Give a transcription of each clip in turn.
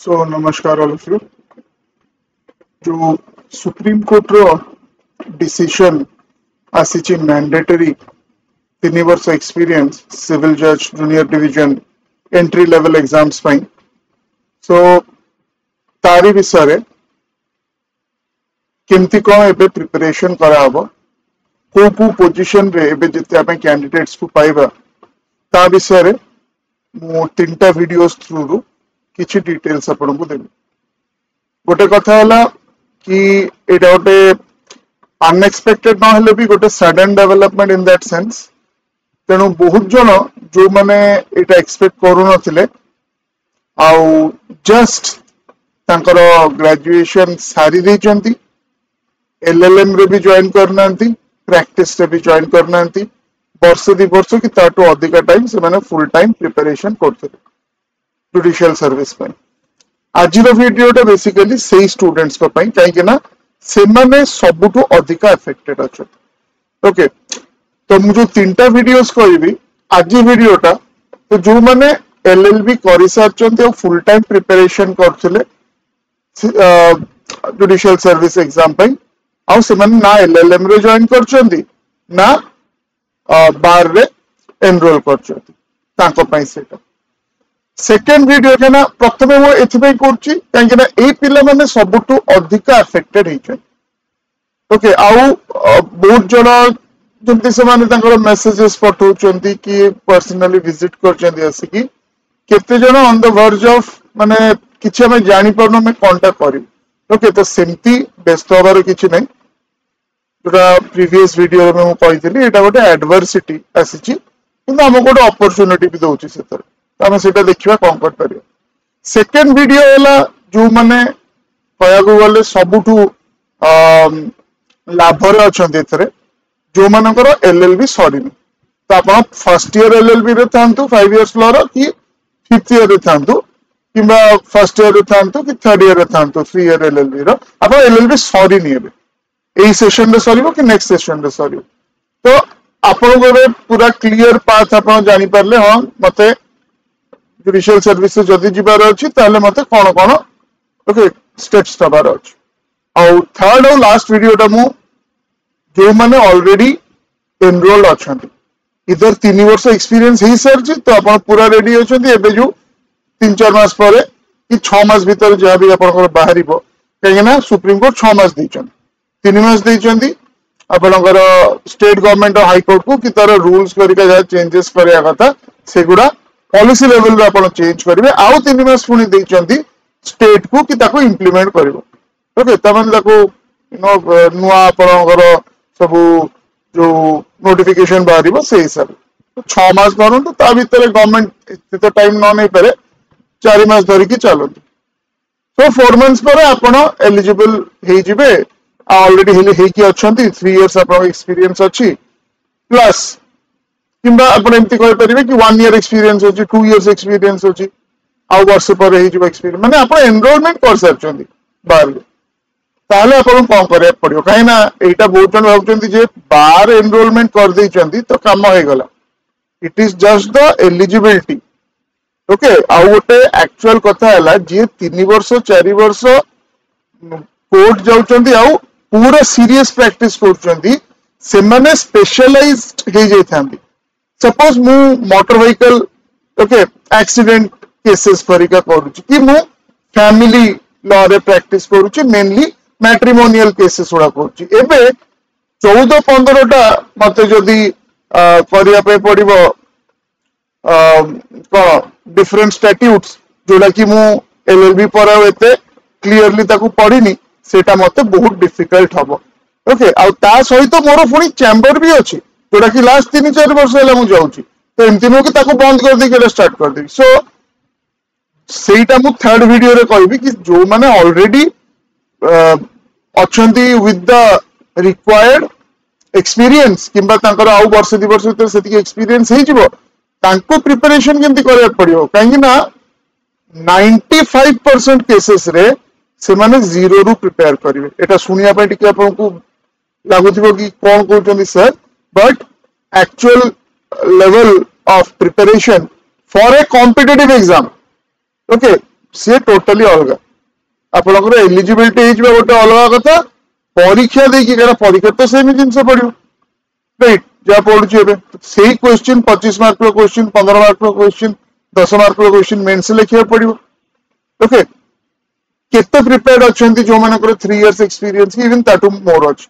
So namaskar all of you. जो supreme court रो decision आसीची मैंडेटरी 3 वर्ष एक्सपीरियंस सिविल जज junior division entry level exams पाई सो तारी विषय केमती कौन एबे प्रिपरेशन करा हबो को पोजीशन रे एबे जते आपण कैंडिडेट्स को पाइबा ता विषय रे मो तीनटा वीडियोस थ्रू रु किछि डिटेल्स आपण को देबी गोटे कथा हला कि एटा गोटे अनएक्सपेक्टेड न हेले भी गोटे sudden development in that sense तेणु बहुत जन जो माने एटा एक्सपेक्ट करू नथिले आउ जस्ट तांकर ग्रेजुएशन सारी देचंती एलएलएम रे भी जॉइन करनांती प्रैक्टिस रे भी जॉइन करनांती वर्ष दि वर्ष कि ताटो अधिक टाइम से माने फुल टाइम प्रिपरेशन करते जुडिशियल सर्विस पे आज वीडियोटा बेसिकली से स्टूडेंट्स को पाई कहीं ना से माने सबुठु अधिक अफेक्टेड अच्छा ओके तो मुझे तीनटा वीडियोस कहबी आज वीडियोटा तो जो माने एलएलबी करि सारचंती और फुल टाइम प्रिपरेशन करथिले जुडिशियल सर्विस एग्जाम पे आ से माने ना एलएलएम रे जॉइन करचंती ना बार रे एनरोल करचंती तांको पई सेटा सेकेंड वीडियो के ना प्रथम वो एथिपई करछि काहे ना ए पिला माने सबुटु अधिक अफेक्टेड हिचै ओके आउ बहुत जण जंती से माने तांकर मेसेजेस पठौचंती कि पर्सनली विजिट करचंती आसी कि केते जण ऑन द वर्ज ऑफ माने किछ हम जानि परनो में कांटेक्ट करी ओके तो सेमती व्यस्त होबार किछ नै जोटा प्रीवियस वीडियो में मु कहितली एटा गोटे एडवर्सिटी आसीची किंतु हम गोटे अपॉर्चुनिटी भी दोछि सेतर आम से देखा कौन कर सेकेंड वीडियो है जो मैंने कह गले सबुठु लाभर अच्छा जो मानकर एलएलबी सरी तो आप फर्स्ट ईयर एलएलबी रे था 5 इयर्स लॉ कि 5th ईयर रे था कि फर्स्ट ईयर रे था कि 3rd ईयर रे था 3 ईयर एलएलबी रो आप एलएलबी सरी नहीं सेशन रे सरी कि नेक्स्ट सेशन रे सरी तो आपन पूरा क्लियर पाथ आप जानी पारले हाँ मते जुडिशियल सर्विस से जदि जिबार अछि ताले मते कोन कोन ओके स्टेप्स तबार अछि और थर्ड और लास्ट वीडियोटा मु जो माने ऑलरेडी एनरोल्ड अछंती इधर 3 वर्ष एक्सपीरियंस ही सरछि तो आपण पूरा रेडी अछंती एबे जो 3-4 मास परे कि 6 मास भीतर जहा भी आपण बाहरिबो कहिना सुप्रीम कोर्ट 6 मास दैछन 3 मास दैछंती आपणकर स्टेट गवर्नमेंट और हाई कोर्ट को कि तार रूल्स करिका जा चेंजेस करिया कथा सेगुडा पॉलिसी लेवल रे आपण चेंज करिवे आउ 3 मास पुनी दैछंती स्टेट को कि ताको इंप्लीमेंट करिवो ओके तमन ताको नो नुआ आपणकर सब जो नोटिफिकेशन बाहरिबो से हिसाब 6 मास धरन तो ता भीतर गवर्नमेंट इते टाइम न नै पारे 4 मास धरि कि चलत तो 4 मंथ्स पर आपण एलिजिबल हे जिवे ऑलरेडी हे कि अछंती 3 इयर्स आपण एक्सपीरियंस अछि प्लस किंबा आपण एमती कहि परिबे कि 1 ईयर एक्सपीरियंस होची 2 इयर्स एक्सपीरियंस होची आउ वर्ष पर हे जो एक्सपीरियंस माने आपण एनरोलमेंट कर सारचंदी बार ताले आपण कोन करे पड़ियो काहे ना एटा बहुत जन भाबचंदी जे बार एनरोलमेंट कर दैचंदी तो काम हो गला it is just the eligibility okay आउ गोटे एक्चुअल कथा हला जे 3 वर्ष 4 वर्ष कोर्ट जाउचंदी आउ पूरा सीरियस प्रैक्टिस करचंदी से माने स्पेशलाइज्ड हे जैथांदी सपोज मु motor vehicle okay accident cases करिका करूची कि मु फैमिली लॉ रे प्रैक्टिस करूची मेनली मैट्रिमोनियल केसेस उडा करूची एबे 14-15 टा मते जदी करिया पे पड़िबो को डिफरेंट स्टैट्यूट्स जोला कि मु एलएलबी पर एते क्लियरली ताकू पढ़िनी सेटा मते बहुत डिफिकल्ट हबो ओके आ ता सहित मोर पुनी चैम्बर भी अछि जोटा कि लास्ट 3-4 वर्ष है मुझे जाऊँगी तो एमती नुह कि बंद कर देके स्टार्ट कर देवी सो सेटा मु थर्ड वीडियो रे कहबी कि जो माने ऑलरेडी अछंती विद द रिक्वायर्ड एक्सपीरियंस किंबा तांकर आउ वर्ष 2 वर्ष भीतर सेति एक्सपीरियंस हे जिवो तांको प्रिपरेशन केमती करया पड़ियो काहे ना 95% केसेस रे से माने जीरो रु प्रिपेयर करिवे एटा सुनिया पे टिके आपन को लागुथिबो कि कोन कहउचंदी sir but actual level of preparation for a competitive exam okay सी टोटली अलग आपनकर एलिजिबिलिटी हो गोटे अलग कथा परीक्षा देखिए कारण परीक्षा तो सेम जिनस पड़ो राइट जहाँ पढ़ुची एवं से question 25 mark question 15 mark question 10 mark question mains लिखा पड़ो ओके केते प्रिपेयर्ड अच्छा जो मानकर 3 इयर्स एक्सपीरियंस इवन ताटू मोर अच्छे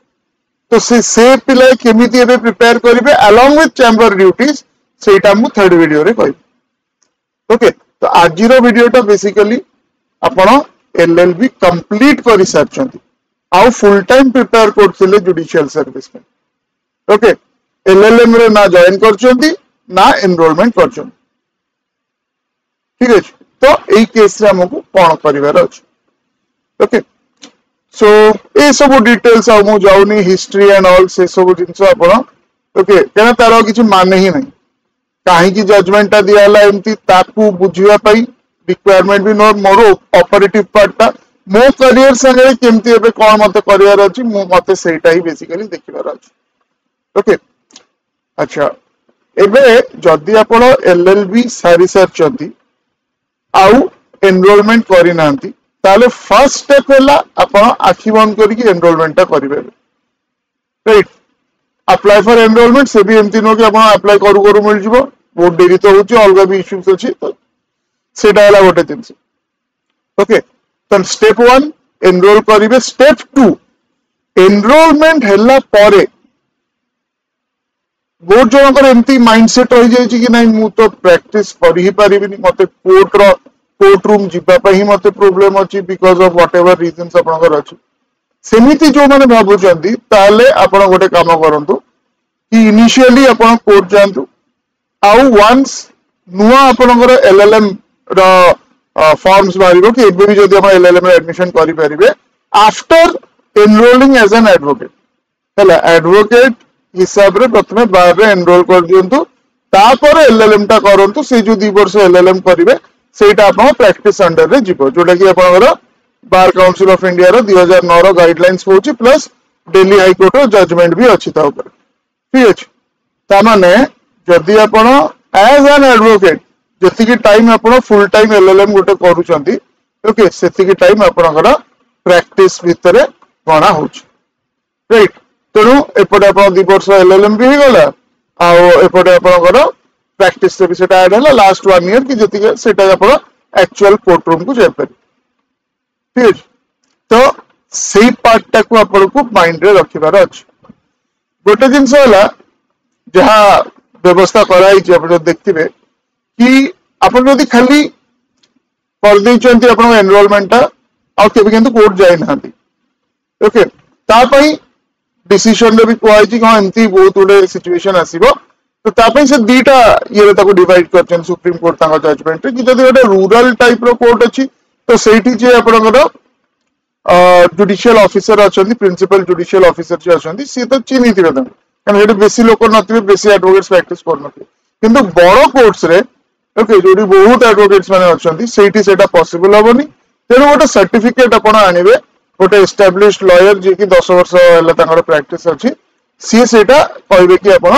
तो से पिला केमिति एबे प्रिपेयर करिवे अलोंग विथ चैम्बर ड्यूटीज सेटा मु थर्ड वीडियो रे कहबी ओके तो आज रो वीडियोटा बेसिकली आपण एलएलबी कंप्लीट करि सारछंती आउ फुल टाइम प्रिपेयर करथिले जुडिशियल सर्विस में ओके एलएलएम रे ना जॉइन करछंती ना एनरोलमेंट करछंती ठीक अछि तो एई केस रे हमकु कोन करिवार अछि ओके सो ए सब डिटेल्स आ मु जाउनी हिस्ट्री एंड ऑल से सब जिंस आपण ओके केना तारो किछ माने ही नहीं काहे की जजमेंट दिया हला एमती ताकू बुझिया पई रिक्वायरमेंट भी नोट मोर ऑपरेटिव पार्ट मो करियर संगे केमती एबे कोन मते करियर अछि मु मते सेटा ही बेसिकली देखिबार अछि ओके अच्छा एबे जदी आपण एलएलबी सारी सरचंती आउ एनरोलमेंट करि नांती ताले फर्स्ट स्टेप हैला आपण आखि बंद करिक एनरोलमेंट ता करिवे राइट अप्लाई फॉर एनरोलमेंट से भी एमती नो कि आपण अप्लाई करू करू मिल जिवो बहुत देरी तो होची अलगा भी इश्यूज अछि तो सेटा हैला गोटे दिन से ओके तो स्टेप 1 एनरोल करिवे स्टेप 2 एनरोलमेंट हैला पारे बहुत जनकर एमती माइंडसेट रही जाय कि नहीं मु तो प्रैक्टिस करि ही परिबिनी मते कोर्ट रूम जिबा पई मते प्रॉब्लम अछि बिकॉज़ ऑफ व्हाटएवर रीजंस आपनकर अछि सेमिति जो माने भाबुचंदी ताले आपण गोटे काम करंतु कि इनिशियली आपण कोर्ट जानतु आउ वंस नुआ आपनकर एलएलएम रो फॉर्म्स बारिबो कि एबे भी जदी आपण एलएलएम रे एडमिशन करि परिबे after enrolling as an advocate हला एडवोकेट हिसाब रे प्रथमे बार रे एनरोल कर दियंतु तापर एलएलएम टा करंतु से जो 2 वर्ष एलएलएम करिवे सेटा आपण प्रैक्टिस अंडर रे जिवो जोटा कि आपनकर बार काउंसिल ऑफ इंडिया रो 2009 रो गाइडलाइंस होची प्लस दिल्ली हाई कोर्ट रो जजमेंट भी अछि ता ऊपर ठीक अछि ता माने जदी आपण एज एन एडवोकेट जति की टाइम आपण फुल टाइम एलएलएम गोटे करूचंती ओके सेति की टाइम आपनकर प्रैक्टिस भितरे गणा होची राइट तेणु एपटे आपण 2 वर्ष एलएलएम भी गला आ एपटे आपनकर प्रैक्टिस से भी सेटा ऐड हला लास्ट 1 ईयर की जति सेटा आपण एक्चुअल कोर्ट रूम को जाय पारी ठीक तो सही पार्ट टा को आपण को माइंड रे रखिबार अछि गोटे जिंस हला जहां व्यवस्था कराई जे आपण देखथिबे कि आपण जदी खाली कर दैचंती आपण एनरोलमेंट ता आ केबे किंतु कोर्ट जाय नांती ओके ता पई डिसीजन रे भी कोइ कि हां एमती बहुत उडे सिचुएशन आसीबो तो ता पई से दीटा ये ताको डिवाइड करछन सुप्रीम कोर्ट ताका जजमेंट कि जदी गोटे रूरल टाइप रो कोर्ट अछि तो सेठी जे आपनकर जुडिशियल ऑफिसर अछंती प्रिंसिपल जुडिशियल ऑफिसर जे अछंती से तो चिन्हि थिबे त कारण हेडी बेसी लोक नथिबे बेसी एडवोकेट्स प्रैक्टिस कर नथिबे किंतु बड़ कोर्ट्स रे ओके जोडी बहुत एडवोकेट्स माने अछंती सेठी सेटा पॉसिबल होबनी तेनो गोटे सर्टिफिकेट आपण आनिबे गोटे एस्टैब्लिश्ड लॉयर जे कि 10 वर्ष हला तांकर प्रैक्टिस अछि सी सेटा कहबे कि आपण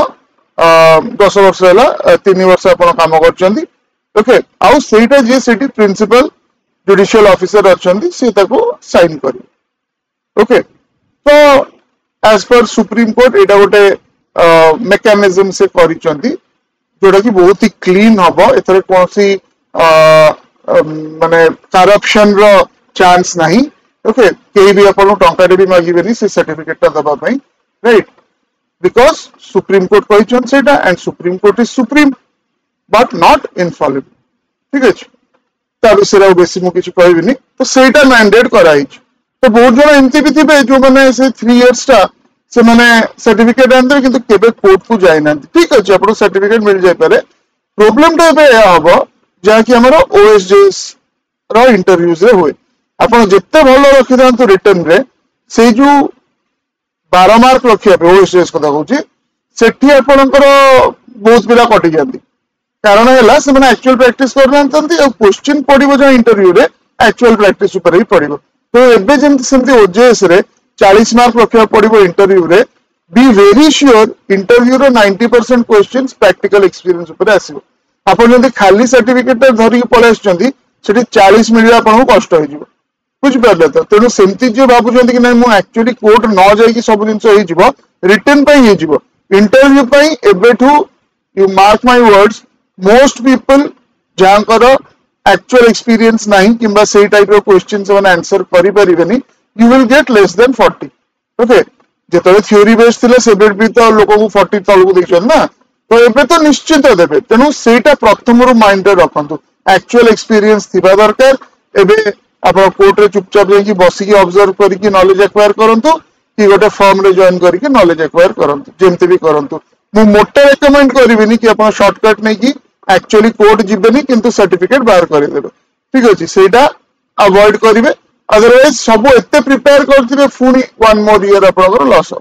10 वर्ष हला 3 वर्ष आपण काम करचंती ओके आउ सेटा जे सेठी प्रिंसिपल जुडिशियल ऑफिसर अछंती से ताको साइन करी ओके तो एज पर सुप्रीम कोर्ट एटा गोटे मेकानिज्म से करिचंती जोटा कि बहुत ही क्लीन हबो एथरे कोनसी माने करप्शन रो चांस नहीं ओके केही भी अपन टंका रे भी मागिबेनी से सर्टिफिकेट ता दबा पई राइट बिकॉज़ सुप्रीम कोर्ट कहिचन सेटा and supreme court is supreme but not Infallible ठीक अछि ता विषय बेसी मु किछ कहबिनी तो सेटा मैंडेट कराई तो बहुत जन एमती भी थिबे जो माने से 3 इयर्स ता से माने सर्टिफिकेट आनदे किंतु केबे कोर्ट को जाय ना ठीक अछि अपन सर्टिफिकेट मिल जाय पारे प्रॉब्लम ता एबे हबो जा कि हमरो ओएसजेएस रो इंटरव्यूज रे होय अपन जत्ते भलो रखि दांतु रिटर्न रे से जो 12 मार्क रखिया पे ओएसजेएस कथा कहूची सेठी आपनकर बहुत पिला कटि जांती कारण है से मैंने एक्चुअल प्रैक्टिस करना क्वेश्चन पड़ो जो इंटरव्यू रे एक्चुअल प्रैक्टिस ऊपर ही पड़ो तो एबे जेमती ओजेएस रे 40 मार्क रखा पड़ो इंटरव्यू रे बी वेरी श्योर इंटरव्यू रो 90% क्वेश्चंस प्रैक्टिकल एक्सपीरियंस ऊपर आसीबो आपन जदी खाली सर्टिफिकेट धरि पळे आछंती सेठी 40 मिलिया आपको कष्ट हो बुझिपारे तो तेणु सेमती जो भावुं कि नहीं मुझे एक्चुअली कोर्ट न जाइए सब जिन रिटर्न इंटरव्यू एबेठू you mark my words most people जहाँकर एक्चुअल एक्सपीरियंस नहीं कि से टाइप क्वेश्चन से आंसर करें you will get less than 40 okay जो थ्योरी बेस थे से भी तो लोक को 40 तलू देखते ना तो एबे तो निश्चित देवे तेणु सेटा प्रथम माइंड रखु एक्चुअल एक्सपीरियंस थी दरकार एबे आप कोर्ट रे चुपचाप जाकि बसिकी ऑब्जर्व करके नॉलेज एक्वायर करंतु कि गोटे फॉर्म रे जॉइन करके नॉलेज एक्वायर करंतु जेमते भी करंतु मु मोटे रेकमेंड करबिनी कि आप शॉर्टकट नहीं कि एक्चुअली कोर्ट जिबेनी किंतु सर्टिफिकेट बाहर कर देबे ठीक अछि सेटा अवॉइड करिवे अदरवाइज सब एते प्रिपेयर करथिबे फुनी वन मोर ईयर आपनकर लॉस हो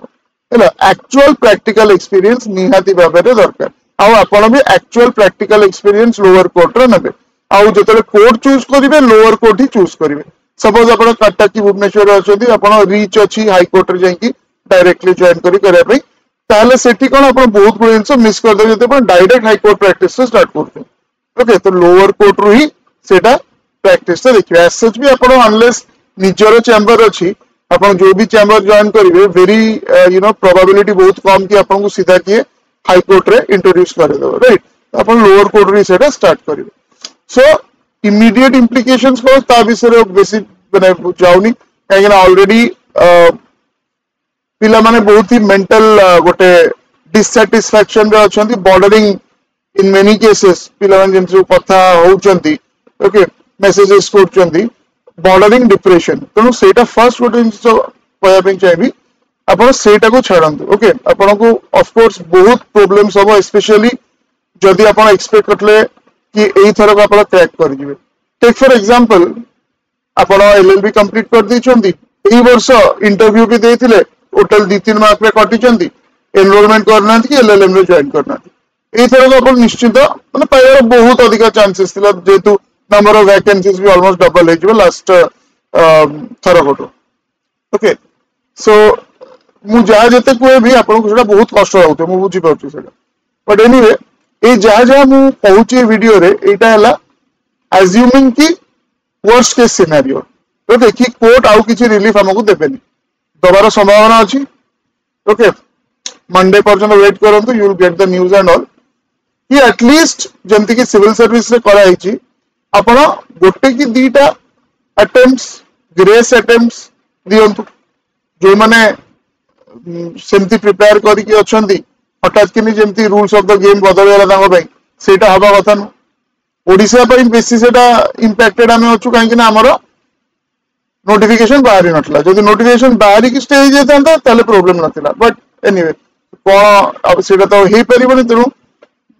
हैला एक्चुअल प्रैक्टिकल एक्सपीरियंस निहाती भाबरे दरकार आ आपण भी actual practical experience lower court रे नेबे आउ जो कोर्ट चूज करेंगे लोअर कोर्ट ही चूज करेंगे सपोज आप कटक की भुवनेश्वर अच्छा आप रिच अच्छी हाईकोर्ट रे जाकि डायरेक्टली जॉइन करने से कौन आप बहुत गुड जिन मिस करदे जो डायरेक्ट हाईकोर्ट प्रैक्टिस स्टार्ट करते ओके तो लोअर कोर्ट रु ही सेटा प्रैक्टिस देखिए एज सच भी आप अनलेस निजर चैम्बर अच्छी आप जो भी चैम्बर जॉइन करेंगे वेरी यू नो प्रोबेबिलिटी बहुत कम कि आपको सीधा किए हाईकोर्ट रे इंट्रोड्यूस करदेव राइट आप लोअर कोर्ट रू सेटा स्टार्ट करेंगे सो इमीडिएट इम्प्लिकेशंस को ता विषय बेसी माने जाउनी कहीं ऑलरेडी पिला माने बहुत ही मेंटल गोटे डिससैटिस्फैक्शन रे अछंती बॉर्डरिंग इन मेनी केसेस पिला माने जेम कथा होउचंती ओके मेसेजेस करचंती बॉर्डरिंग डिप्रेशन तेणु सेटा फर्स्ट गोटे कहया पे चाहिए आपण सेटा को छाड़ंतु ओके आपण को ऑफ कोर्स बहुत प्रॉब्लम्स हो स्पेशली जदि आपण एक्सपेक्ट करले कि यही थरक आप क्रैक करेंगे टेक फॉर एग्जांपल आपण एलएलबी कंप्लीट कर दी वर्ष इंटरव्यू भी देते टोटल 2-3 मार्क रे कटी एनरोलमेंट करना कि एलएलएम रे जॉइन करना यही थरक आप निश्चित मतलब पाइबार बहुत अधिक चांसेस थिला जेतु नंबर ऑफ वैकेंसीज भी ऑलमोस्ट डबल हो लास्ट थरक ओके सो मु जहाँ जिते कहे भी आपको बहुत कष्ट लगुथे मुझे बुझीपार से बट एनीवे ये जहाँ जहाँ मु कहूँ वीडियो रे एटा हला अज्यूमिंग कि वर्स्ट केस सिनेरियो तो देखी कोर्ट आउ किसी रिलीफ हमको देबेनी दबार संभावना अच्छी ओके मंडे पर्यंत वेट करंतु you will get the news and all कि एटलीस्ट जमती कि सिविल सर्विस रे कराई आपण गोटे कि दीटा अटेम्प्ट्स ग्रेस अटेम्प्ट्स दियंतु जो माने सेमती प्रिपेयर करके अछंती हठात कि जमी रूल्स ऑफ द गेम बदलगला सेटा हवा कथा नु ओडिशा बेसी से इंपैक्टेड आम अच्छु कहीं आमर नोटिफिकेशन बाहरी नथिला जदि नोटिफिकेशन बाहरी की स्टे हो जाता ताले प्रॉब्लम नथिला बट एनीवे कौन सेटा तो हो पारिबनी तेणु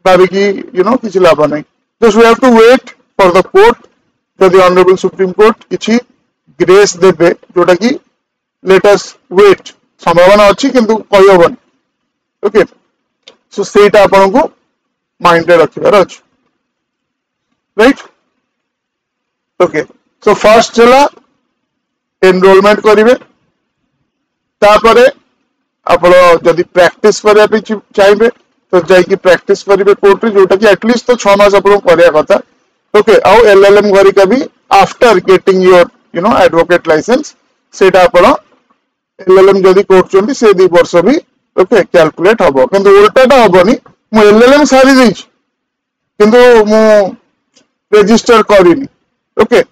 भाविकी यू नो किसी लाभ नहीं just we have to wait for the court जदि ऑनरेबल सुप्रीम कोर्ट किसी ग्रेस देबे जोटा कि लेट अस वेट संभावना अच्छी किंतु कहि हबन ओके सो सेटा आपन को माइंड रे रखिबार अछि राइट ओके सो फर्स्ट चला एनरोलमेंट करिवे तापरे आपण जदि प्रैक्टिस करिया पे चाहिए तो जाइए प्रैक्टिस करिवे कोर्ट रे जोटा कि एटलीस्ट तो 6 मास आपण करिया कथा ओके आउ एलएलएम घरिका भी after getting your you know advocate licence सेटा आपण एलएलएम जदि करछंती से 2 वर्ष भी ओके कैलकुलेट हबो किंतु उल्टाटा हबनी मु एलएलएम सारी देछि किंतु मु रजिस्टर करिनी ओके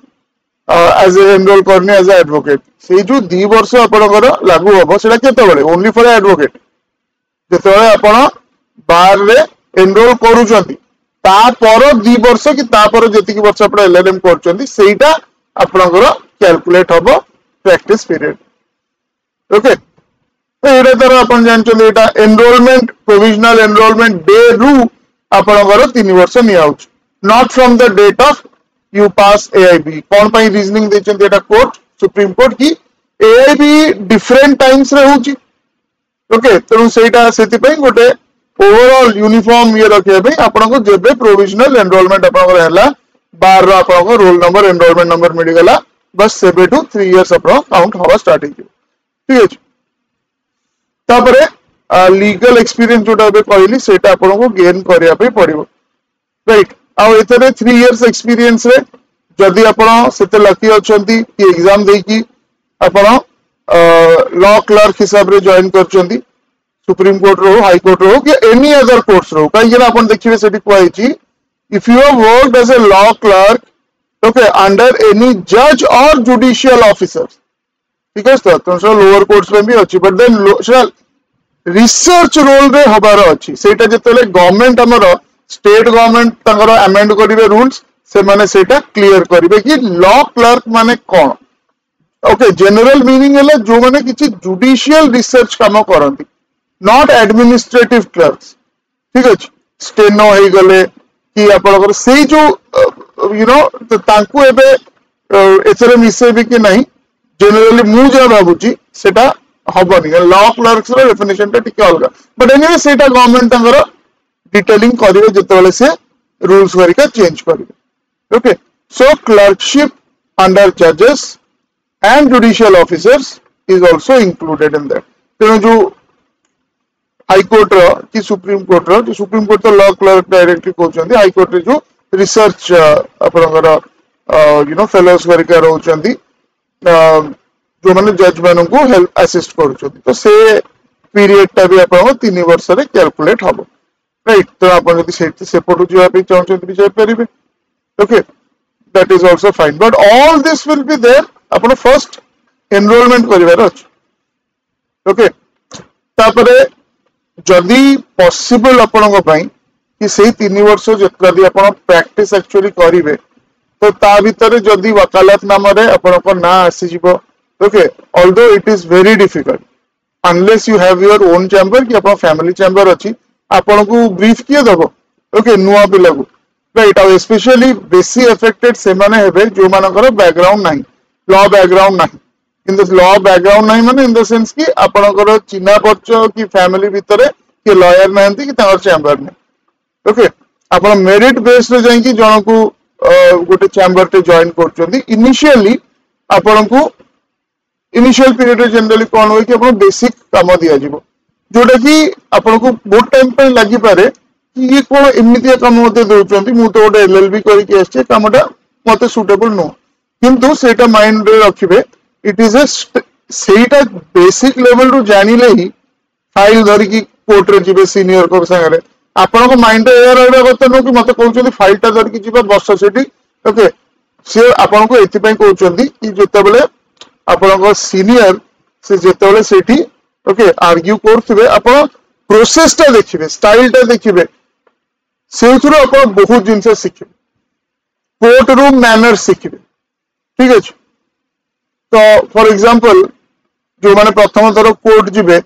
एज एनरोल करनी एज एडवोकेट से जो 2 वर्ष आपनकर लागू हबो सेटा केते बेले ओनली फॉर एडवोकेट जेते आपण बार रे एनरोल करूछंती ता पर 2 वर्ष कि ता पर जति कि वर्ष आपण एलएलएम करछंती सेटा आपनकर कैलकुलेट हबो प्रैक्टिस पीरियड ओके ये तरह आप जानते एनरोलमेंट प्रोविजनल एनरोलमेंट डे रु आपनकर 3 वर्ष नियाउछ not from the date of you pass AIB कौन पाई रीजनिंग देचंती एटा कोर्ट सुप्रीम कोर्ट की एआईबी डिफरेंट टाइम्स रे होची ओके तेणु सेटा सेति पई गोटे ओवरऑल यूनिफॉर्म ये रखिया पे आपनको जेबे प्रोविजनल एनरोलमेंट आपनकर हैला बार रो आपनको रोल नंबर एनरोलमेंट नंबर मिल गला बस सेबे टू 3 इयर्स आपन काउंट हवा स्टार्ट हो ठीक है तापरे लीगल एक्सपीरियंस जोटा बे कहली सेटा आपन को गेन करिया पे पड़िबो राइट आ एतरे 3 इयर्स एक्सपीरियंस रे जदि आपण सेते लकी अछंती कि एग्जाम देकी आपण लॉ क्लर्क हिसाब रे जॉइन करचंती सुप्रीम कोर्ट रो हाई कोर्ट रो कि एनी अदर कोर्ट्स रो कहीं ना आपण देखिबे सेठी कोइची if you have worked as a law clerk okay under any judge or judicial officers ठीक है तो लोअर कोर्ट्स में भी अच्छी बट देन रिसर्च रोल रे हबार अच्छी सेटा जेतेले गवर्नमेंट हमर स्टेट गवर्नमेंट तंगर अमेंड करिवे रूल्स से माने सेटा क्लियर करिवे कि लॉ क्लर्क माने कोन ओके जनरल मीनिंग है जो माने किछि जुडिशियल रिसर्च काम करंती नॉट एडमिनिस्ट्रेटिव क्लर्क्स ठीक है स्टेनो हे गले कि आपनकर से जो यू नो तो तांकु एबे एथरे मिसेबे कि नहीं जनरली मु जा भाबुची सेटा हबनी लॉ क्लर्क्स रो डेफिनेशन टा टिके अलगा बट एनीवे सेटा गवर्नमेंट तंगर डिटेलिंग करिवे जेतेबेले से रूल्स वरिका चेंज करिवे ओके सो क्लर्कशिप अंडर जजेस and judicial officers is also included in that तेनो जो हाई कोर्ट रो कि सुप्रीम कोर्ट तो लॉ क्लर्क डायरेक्टली कहउचंदी हाई कोर्ट रे जो रिसर्च आपनकर यू नो फेलोज वरिका रहउचंदी जो माने जज मानन को हेल्प असिस्ट करूचंदी तो से पीरियड टा भी आपन 3 वर्ष रे कैलकुलेट हबो राइट तो आपन यदि से पटु जिवा पे चाहउचंदी भी जाय परिबे okay that is also fine but all this will be there आपन फर्स्ट एनरोलमेंट करिवार अछि ओके तापरे जदि पॉसिबल आपन को पई कि से 3 वर्ष जदि आपण प्रैक्टिस एक्चुअली करिवे तो ता भीतर जदि वकालत नाम रे आपण को ना आसी जिवो okay although it is very difficult unless you have your own chamber कि आपण फैमिली चैम्बर अछि आपण को ब्रीफ किए दबो ओके नुआ पिला को राइट और स्पेशली बेसी अफेक्टेड से माने हेबे जो मानकर बैकग्राउंड नाही लॉ बैकग्राउंड नाही इन द लॉ बैकग्राउंड नाही माने इन द सेंस कि आपनकर चिन्हा परिचय कि फैमिली भीतर कि लॉयर नाहंती कि तार चैम्बर ने ओके आपण मेरिट बेस रे जाई कि जण को गोटे चैम्बर ते जॉइन करचोंदी इनिशियली आपण को इनिशियल पीरियड रे जनरली कोन होय कि आपण बेसिक काम दिया जिवो जोटा कि आपण को बहुत टाइम पे लागि पारे कि ये कोन एमितिया काम मते दोचोंती मु तो गोटे एलएलबी करि के आछे कामटा मते सुटेबल नो किंतु सेटा माइंड रे रखिबे इट इज अ सेटा बेसिक लेवल रु जानिले ही फाइल धरि कि कोर्ट रे जिबे सीनियर को संगे आपण को माइंड रे रहबा कत नो कि मते कहउछोंती फाइल ता धरि कि जिबा बस सेठी ओके से आपण को एति पई कहउछोंती कि जेतेबेले आपण को सीनियर से जेतेबेले सेठी ओके आर्ग्यू करथिबे आपण प्रोसेस ता देखिबे स्टाइल ता देखिबे से थ्रू आपण बहुत जिंस सिखिबे कोर्ट रूम मैनर सिखिबे ठीक अछि तो फॉर एग्जांपल जो माने प्रथम थर कोर्ट जिबे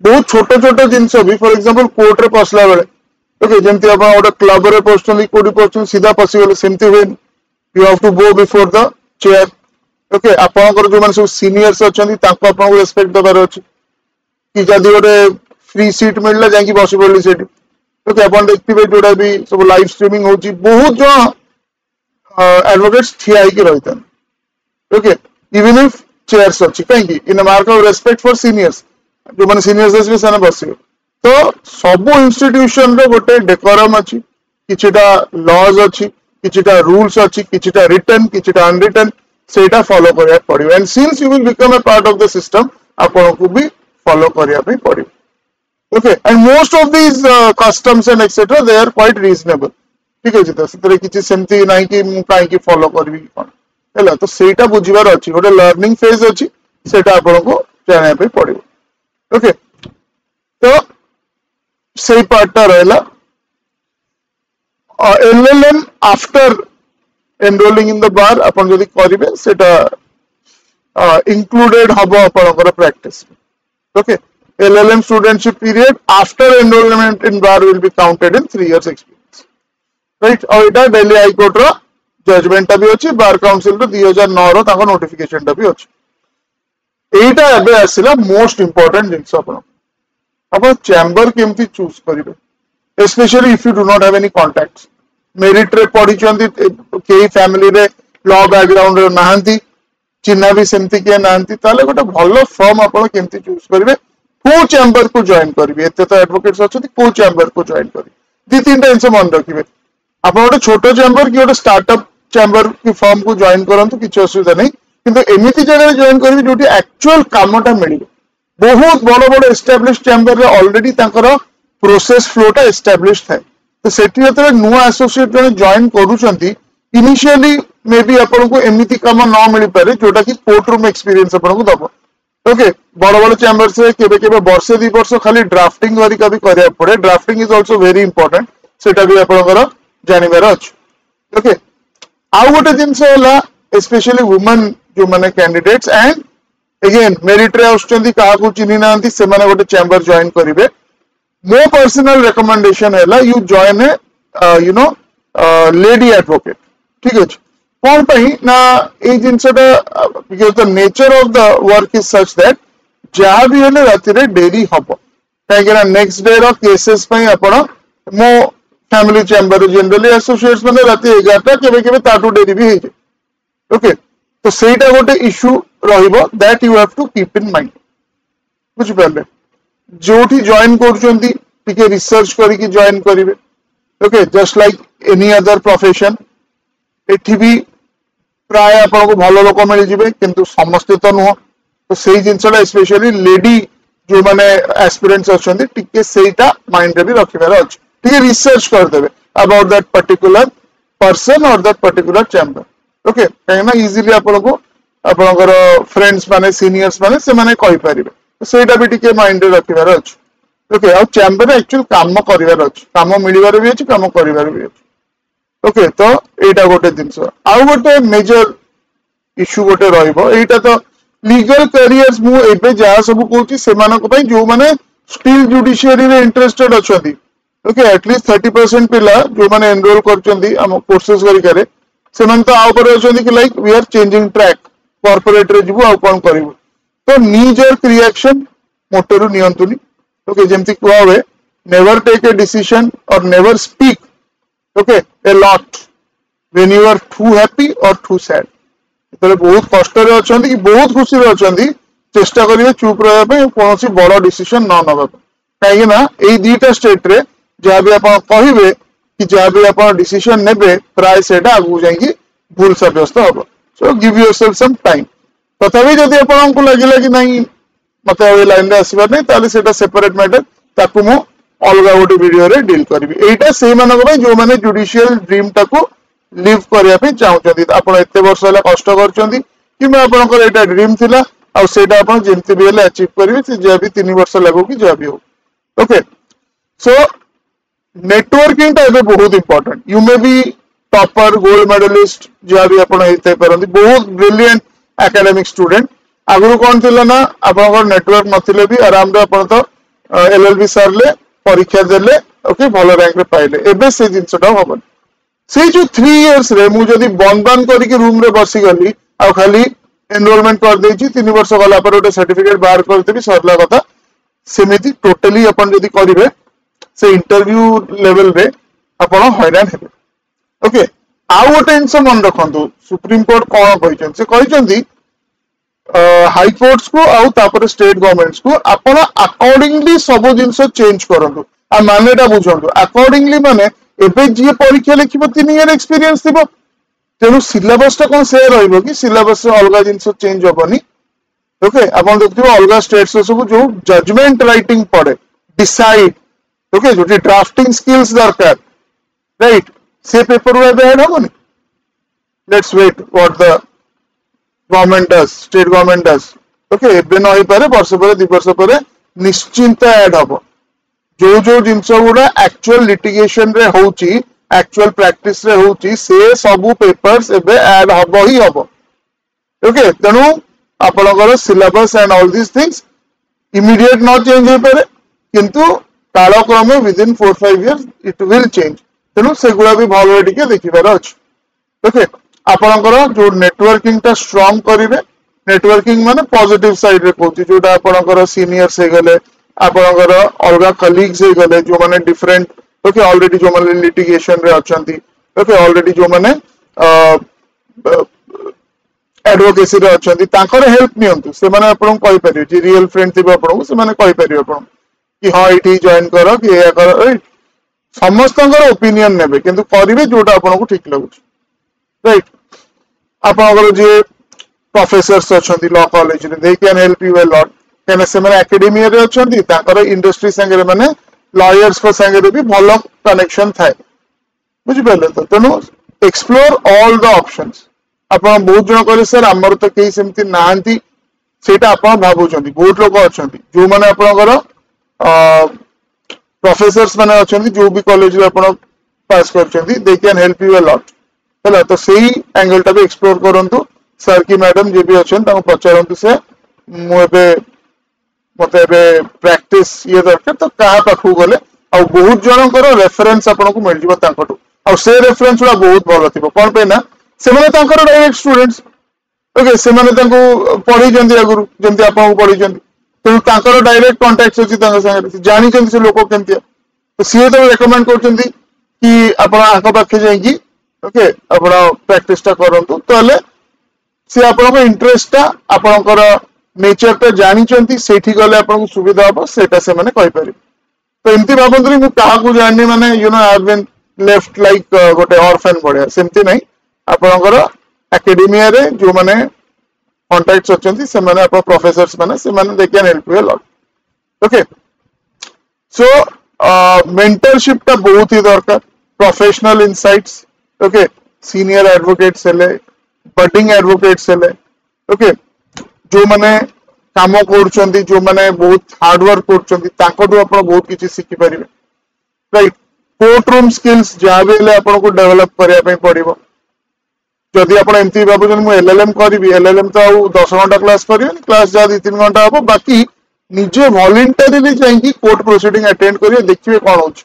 बहुत छोट छोट जिंस भी फॉर एग्जांपल कोर्ट रे पसला बेले ओके जेंति आपण ओडा क्लब रे पोस्टली कोडी पोस्ट सीधा पसी गेले सेमति होय you have to go before the chair okay आपनकर जो माने सब सीनियर्स अछंती ताको आपन को रेस्पेक्ट दबार अछि कि जदी ओडे फ्री सीट मिलला जाई कि बसी पड़ली सेठी ओके आपण देखथिबे जोडा भी सब लाइव स्ट्रीमिंग होची बहुत जो एडवोकेट्स ठिया ही के रहतन ओके इवन इफ चेयर्स अछि काहे in mark of respect for seniors जो माने सीनियर्स से साने बसियो तो सब इंस्टीट्यूशन रे गोटे डेकोरम अछि किछटा लॉज अछि किछटा रूल्स अछि किछटा रिटन किछटा अनरिटन सेटा फॉलो करिया पड़ियो and since you will become a part of the system आपन को भी फॉलो करिया पे पड़ियो okay and most of these customs and etcetera they are quite reasonable ठीक अछि तो सेतरे किछि सेमति नाही कि मु काई कि फॉलो करबी कोन हैला तो सेटा बुझिबार अछि गोटे लर्निंग फेज अछि सेटा आपन को जाने पे पड़ियो ओके तो सही पार्टटा रहला LLM after enrolling in the bar अपन जदि करिवे सेटा इंक्लूडेड हबो आपनकर practice okay LLM studentship period after enrolment in bar will be counted in 3 years experience right और एटा दिल्ली हाई कोर्ट रो जजमेंट टा भी अछि बार काउंसिल रो 2009 रो ताको नोटिफिकेशन टा भी अछि एटा एबे आसिला मोस्ट इंपोर्टेंट जिंस अपन चैम्बर केमती चूज करिवे specially if you do not have any contacts merit रे पढी चंदी केही फैमिली रे लॉ बैकग्राउंड रे नाहंती चिन्हा भी सेमती के नाहंती ताले गोटे भलो फर्म अपन केमती चूज करिवे को चैम्बर को जॉइन करिवे एते तो एडवोकेट्स अछथि को चैम्बर को जॉइन करिवे दी तीन टा इंस मन रखिवे अपन गोटे छोटो चैम्बर कि गोटे स्टार्टअप चैम्बर की फॉर्म को जॉइन करंतु किछ असुविधा नहीं किंतु एमिति जगह जॉइन करिवे जोटी एक्चुअल कामटा मिलिबो बहुत बड़ बड़ एस्टैब्लिश चैम्बर रे ऑलरेडी तांकर प्रोसेस फ्लोटा एस्टैब्लिश थाए तो सेठी जतरे नुआ एसोसिएट जने जॉइन करूचंती इनिशियली मे बी आपन को एमिति काम न मिली पारे जोटा कि कोर्ट रूम एक्सपीरियंस आपन को दबो ओके बड़ बड़ चैम्बर्स रे केबे केबे वर्षे 2 वर्ष खाली ड्राफ्टिंग करी कभी करिया पड़े drafting is also very important सेटा भी आपनकर जानिबार अछि ओके आउ गोटे जिंस होला स्पेशली वुमेन जो माने कैंडिडेट्स एंड अगेन मेरिट रे आउछंती काहा को चिनी नांती से माने गोटे चैम्बर जॉइन करिवे मो पर्सनल रिकमेंडेशन हैला you join a you know lady advocate ठीक अछि कौन पई ना ए जिंसटा because the nature of the work is such that जहां भी हेले राति रे डेरी हबो काहेकि नेक्स्ट डे रो केसेस पई आपण मो फैमिली चैम्बर जनरली एसोसिएट्स माने राति 11टा केबे केबे ताटू डेरी भी हे जे ओके तो सेटा गोटे इश्यू रहिबो that you have to keep in mind बुझ परले जोठी जॉइन करचंती टिके रिसर्च करी कि जॉइन करिवे okay just like any other profession एठी भी प्राय आपन को भलो लोक मिल जिवे किंतु समस्त तो नुह तो सेही जिंसला स्पेशली लेडी जो माने एस्पिरेंट्स अछंती टिके सेटा माइंड रे भी रखिबार अछि टिके रिसर्च कर देबे अबाउट दैट पर्टिकुलर पर्सन और दैट पर्टिकुलर चैम्बर ओके काहेना इजीली आपन को आपनकर फ्रेंड्स माने सीनियर्स माने से माने कहि परिबे तो सेटा भी टिके माइंड रे रखिबार अछि ओके आ चैम्बर एक्चुअल काम करिवार अछि काम मिलिबार भी अछि काम करिवार भी अछि ओके तो एटा गोटे जिंस आउ गोटे मेजर इश्यू गोटे रहिबो एटा तो लीगल करियर्स मु एबे जा सब कहूची से मानक पई जो माने स्टिल जुडिशियरी रे इंटरेस्टेड अछंती ओके एटलीस्ट 30% पिला जो माने एनरोल करचंदी हम कोर्सेस करी करे से मन तो आउ पर अछंती कि like we are changing track corporate रे जिवो आउ कोन करिवो तो नीजर रिएक्शन मोटरू नियंतुनी ओके जेमति कहवे नेवर टेक ए डिसीजन और never speak okay a lot when you are too happy or too sad तले बहुत कष्ट रे अछंती कि बहुत खुशी रे अछंती चेष्टा करिवे चुप रहबा पे कोनोसी बड़ डिसीजन न नबा काहे ना एई दीटा स्टेट रे जा भी आपण कहिवे कि जा भी आपण डिसीजन नेबे प्राय सेटा आगु जाईकी भूल साब्यस्त होबो so give yourself some time तथापि जदि आपण को लागिला कि नहीं मते ए लाइन रे आसीबा नै ताले सेटा सेपरेट मैटर ताकू मो अलग गोटे वीडियो रे डील करिवि एटा सेही मानक पय जो माने जुडिशियल ड्रीम टाको लिव करिया पे चाहउचंदी आपण एते वर्ष होला कष्ट करचंदी कि मैं आपनकर एटा ड्रीम थिला आ सेटा आपण जेमति भी हेले अचीव करिवि से जे भी 3 वर्ष लागो कि जे भी हो ओके सो नेटवर्किंग टा बहुत important you may be topper gold medallist जे भी आपण हेते परंदी बहुत ब्रिलियंट एकेडमिक स्टूडेंट आगु कोन थिला ना आपनकर नेटवर्क नथिले भी आराम रे आपण तो एलएलबी सरले परीक्षा देले ओके भलो रैंक रे पाइले एबे से जिंसटा होबन से जो 3 इयर्स रे मु जदी बंद करी के रूम रे बसी गली आ खाली एनरोलमेंट कर देछि 3 वर्ष गला पर ओटे सर्टिफिकेट बाहर करते भी सरला कथा सेमिति टोटली अपन जदी करिवे से इंटरव्यू लेवल रे अपन हैरान हेबे ओके आउ गोटे इंस मन रखंतु सुप्रीम कोर्ट कोन कहिचन से कहिचंदी हाई कोर्ट्स को आउ तापर स्टेट गवर्नमेंट्स को आपण अकॉर्डिंगली सब जिंस चेंज करंतु आ मानेटा बुझंतु अकॉर्डिंगली माने एबे जे परीक्षा लिखिबो 3 इयर एक्सपीरियंस थिबो तेनु सिलेबस ता कोन से रहइबो कि सिलेबस रे अलगा जिंस चेंज होबनी ओके आपण देखथिबो अलगा स्टेट्स सब जो जजमेंट राइटिंग पड़े डिसाइड ओके जो ड्राफ्टिंग स्किल्स दरकार राइट से पेपर वे ऐड होबनी let's wait what the government does state government does okay एबे न होई पारे वर्ष पर 2 वर्ष पर निश्चिंत ऐड हबो जो जो जिंस गुडा एक्चुअल लिटिगेशन रे होउची एक्चुअल प्रैक्टिस रे होउची से सब पेपर्स एबे ऐड हबो ही हबो ओके तनु आपनकर syllabus and all this things immediate न चेंज होई पारे किंतु कालक्रमे within 4-5 years it will change तनु सेगुडा भी भलो टिके देखिबार अछि ओके आपनकर जो नेटवर्किंग टा स्ट्रांग करिवे नेटवर्किंग माने पॉजिटिव साइड रे कहूची जोटा आपनकर सीनियर्स हे गले आपनकर अलगा कलीग्स हे गले जो माने डिफरेंट ओके ऑलरेडी जो माने लिटिगेशन रे अछंती ओके ऑलरेडी जो माने एडवोकेसी रे अछंती तांकर हेल्प नियंतु से माने आपन कहि परियो जे रियल फ्रेंड थिबो आपन से माने कहि परियो आपन कि हां इठी जॉइन करो कि या करो समस्तंकर ओपिनियन नेबे किंतु करिवे जोटा आपन को ठीक लागुची राइट आपनकर जे प्रोफेसर्स अछंती लॉ कॉलेज रे दे can help you a lot कहना से माने एकेडमिया रे अछंती ताकर इंडस्ट्री संगे रे माने लॉयर्स को संगे रे भी भलो कनेक्शन थाए बुझि पले तो तनो एक्सप्लोर ऑल द ऑप्शंस आपण बहुत जन करे सर हमर तो केही सेमती नांती सेटा आपण भाबुचंती बहुत लोक अछंती जो माने आपनकर प्रोफेसर्स माने अछंती जो भी कॉलेज रे आपण पास करचंती they can help you a lot हला तो सही एंगल टा भी एक्सप्लोर करंतु सर की मैडम जे भी अछन ताको पचारंतु से मु एबे मते एबे प्रैक्टिस ये दरकार तो कहा पाखु गले आ बहुत जनकर रेफरेंस आपन को मिल जिवो तांकटू आ से रेफरेंस वाला बहुत भलो थिबो कोन पे ना से माने तांकर डायरेक्ट स्टूडेंट्स ओके से माने तांको पढी जंती आगुरु जंती आपन को पढी जंती तो तांकर डायरेक्ट कांटेक्ट अछि तांका संगे जानि जंती से लोक केमती तो सीए तो रेकमेंड करचंती कि आपन आको पाखे जाईकी ओके आपन प्रैक्टिस ता करंतु तले से आपन इंटरेस्ट ता आपनकर नेचर ता जानि चंती सेठी गले आपन को सुविधा हो सेटा से माने कहि पारि तो एमती बाबंतरी मु काहा को जानि माने you know I have been left like गोटे ऑर्फन बढिया सेमती नै आपनकर एकेडमिया रे जो माने कांटेक्ट्स अछंती से माने आपन प्रोफेसर्स माने से माने दे can help you a lot okay so mentorship ता बहुत ही दरकार professional insights okay senior advocates हेले बडिंग एडवोकेट्स हेले ओके जो माने काम करछंती जो माने बहुत हार्ड वर्क करछंती तांकोटू आपण बहुत किछि सिखि परिबे राइट कोर्ट रूम स्किल्स जाबे ले आपण को डेवलप करिया पे पड़िबो जदि आपण एमती बाबू जन मु एलएलएम करबी एलएलएम तो 10 घंटा क्लास करियो क्लास जा 2-3 घंटा हो बाकी निजे वॉलंटरीली जाईकी कोर्ट प्रोसीडिंग अटेंड करियो देखिबे कोन होछ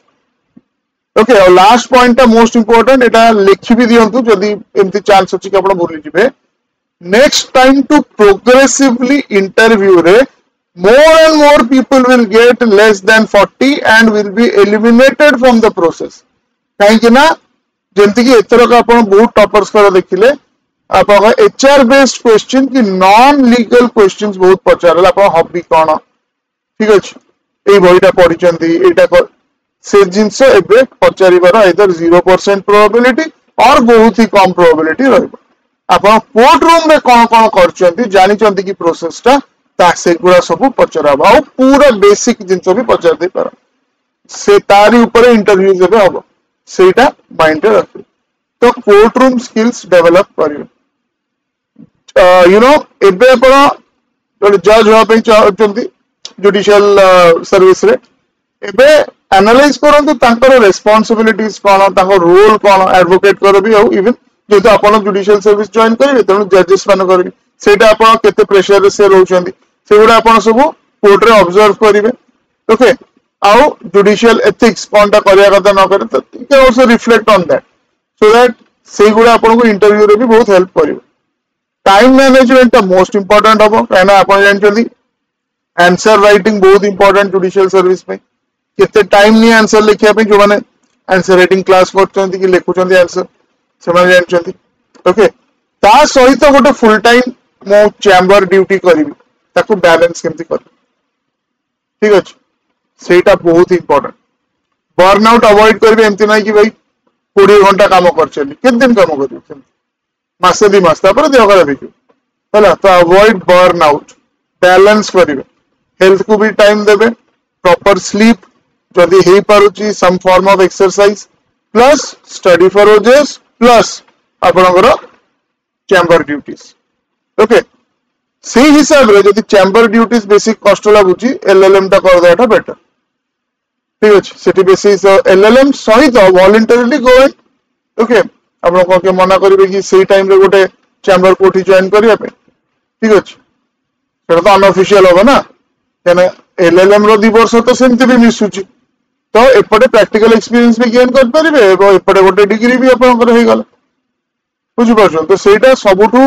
ओके और लास्ट पॉइंट मोस्ट इंपोर्टेंट एटा लिखि भी दियंतु जदि एमती चांस अछि कि आपण भूली जिवे next time to progressively interview रे more and more people will get less than 40 and will be eliminated from the process कहीं ना जंती कि एथरो का आपण बहुत टॉपर्स कर देखिले आपण एचआर बेस्ड क्वेश्चन की नॉन लीगल क्वेश्चंस बहुत पचारला आपण हॉबी कोन ठीक अछि ए बहिटा पढिचंती एटा से जिंस एबे पचारिबार आइदर 0% प्रोबेबिलिटी और बहुत ही कम प्रोबेबिलिटी रहबो आपण कोर्ट रूम में कोन कोन करचंती जानि चंती कि प्रोसेस ता से गुड़ा सब पचराबा आ पूरा बेसिक जिंस भी पचार दे पार से तारी ऊपर इंटरव्यू जेबे हबो सेटा माइंड रे रखि तो कोर्ट रूम स्किल्स डेवलप करियो यू नो एबे आपण जज होआ पे चाहचंती जुडिशियल सर्विस रे एबे एनालाइज करंतु तांकर रिस्पांसिबिलिटीज कोन तांकर रोल कोन एडवोकेट कर भी हो इवन जेतो आपण जुडिशियल सर्विस जॉइन करिवे तनु जजेस मान करिवे सेटा आपण केते प्रेशर रे से रहउचंती सेगुड़ा आपण सब कोर्ट रे ऑब्जर्व करिवे ओके आउ जुडिशियल एथिक्स कोनटा करिया कथा न करे तो you can also reflect on that so that सेगुड़ा आपण को इंटरव्यू रे भी बहुत हेल्प करिवे टाइम मैनेजमेंट ता मोस्ट इंपोर्टेंट हबो काना आपण जानचंदी आंसर राइटिंग बहुत इंपोर्टेंट जुडिशियल सर्विस में केते टाइम नि आंसर लिखिया पे जो माने आंसर राइटिंग क्लास करचंती कि लिखुचंती आंसर से माने जानचंती ओके ता सहित गोटे फुल टाइम मो चैम्बर ड्यूटी करिवि ताको बैलेंस केमती कर ठीक अछि सेटा बहुत इंपोर्टेंट बर्नआउट अवॉइड करबे एमती नै कि भाई 20 घंटा काम करचली केते दिन काम करियो मासे 2 मास तापर देह खराब हेजु हला तो अवॉइड बर्नआउट बैलेंस करिवे हेल्थ को भी टाइम देबे प्रॉपर स्लीप जदी हे पारुची some form of exercise plus study for OJS plus आपनकर चैम्बर ड्यूटीज ओके से हिसाब रे जदी चैम्बर ड्यूटीज बेसिक कष्ट लागुची एलएलएम ता कर देटा बेटर ठीक अछि सेठी बेसी एलएलएम सहित वॉलंटरीली गो ओके आपण को के मना करिवे कि सेही टाइम रे गोटे चैम्बर कोठी जॉइन करिया पे ठीक अछि सेटा तो अनऑफिशियल होबो ना केने एलएलएम रो 2 वर्ष तो सेमति भी मिसुची तो एपटे प्रैक्टिकल एक्सपीरियंस भी गेन कर परिबे एबो एपटे गोटे डिग्री भी आपण कर हे गला बुझि परछन तो सेटा सबुठू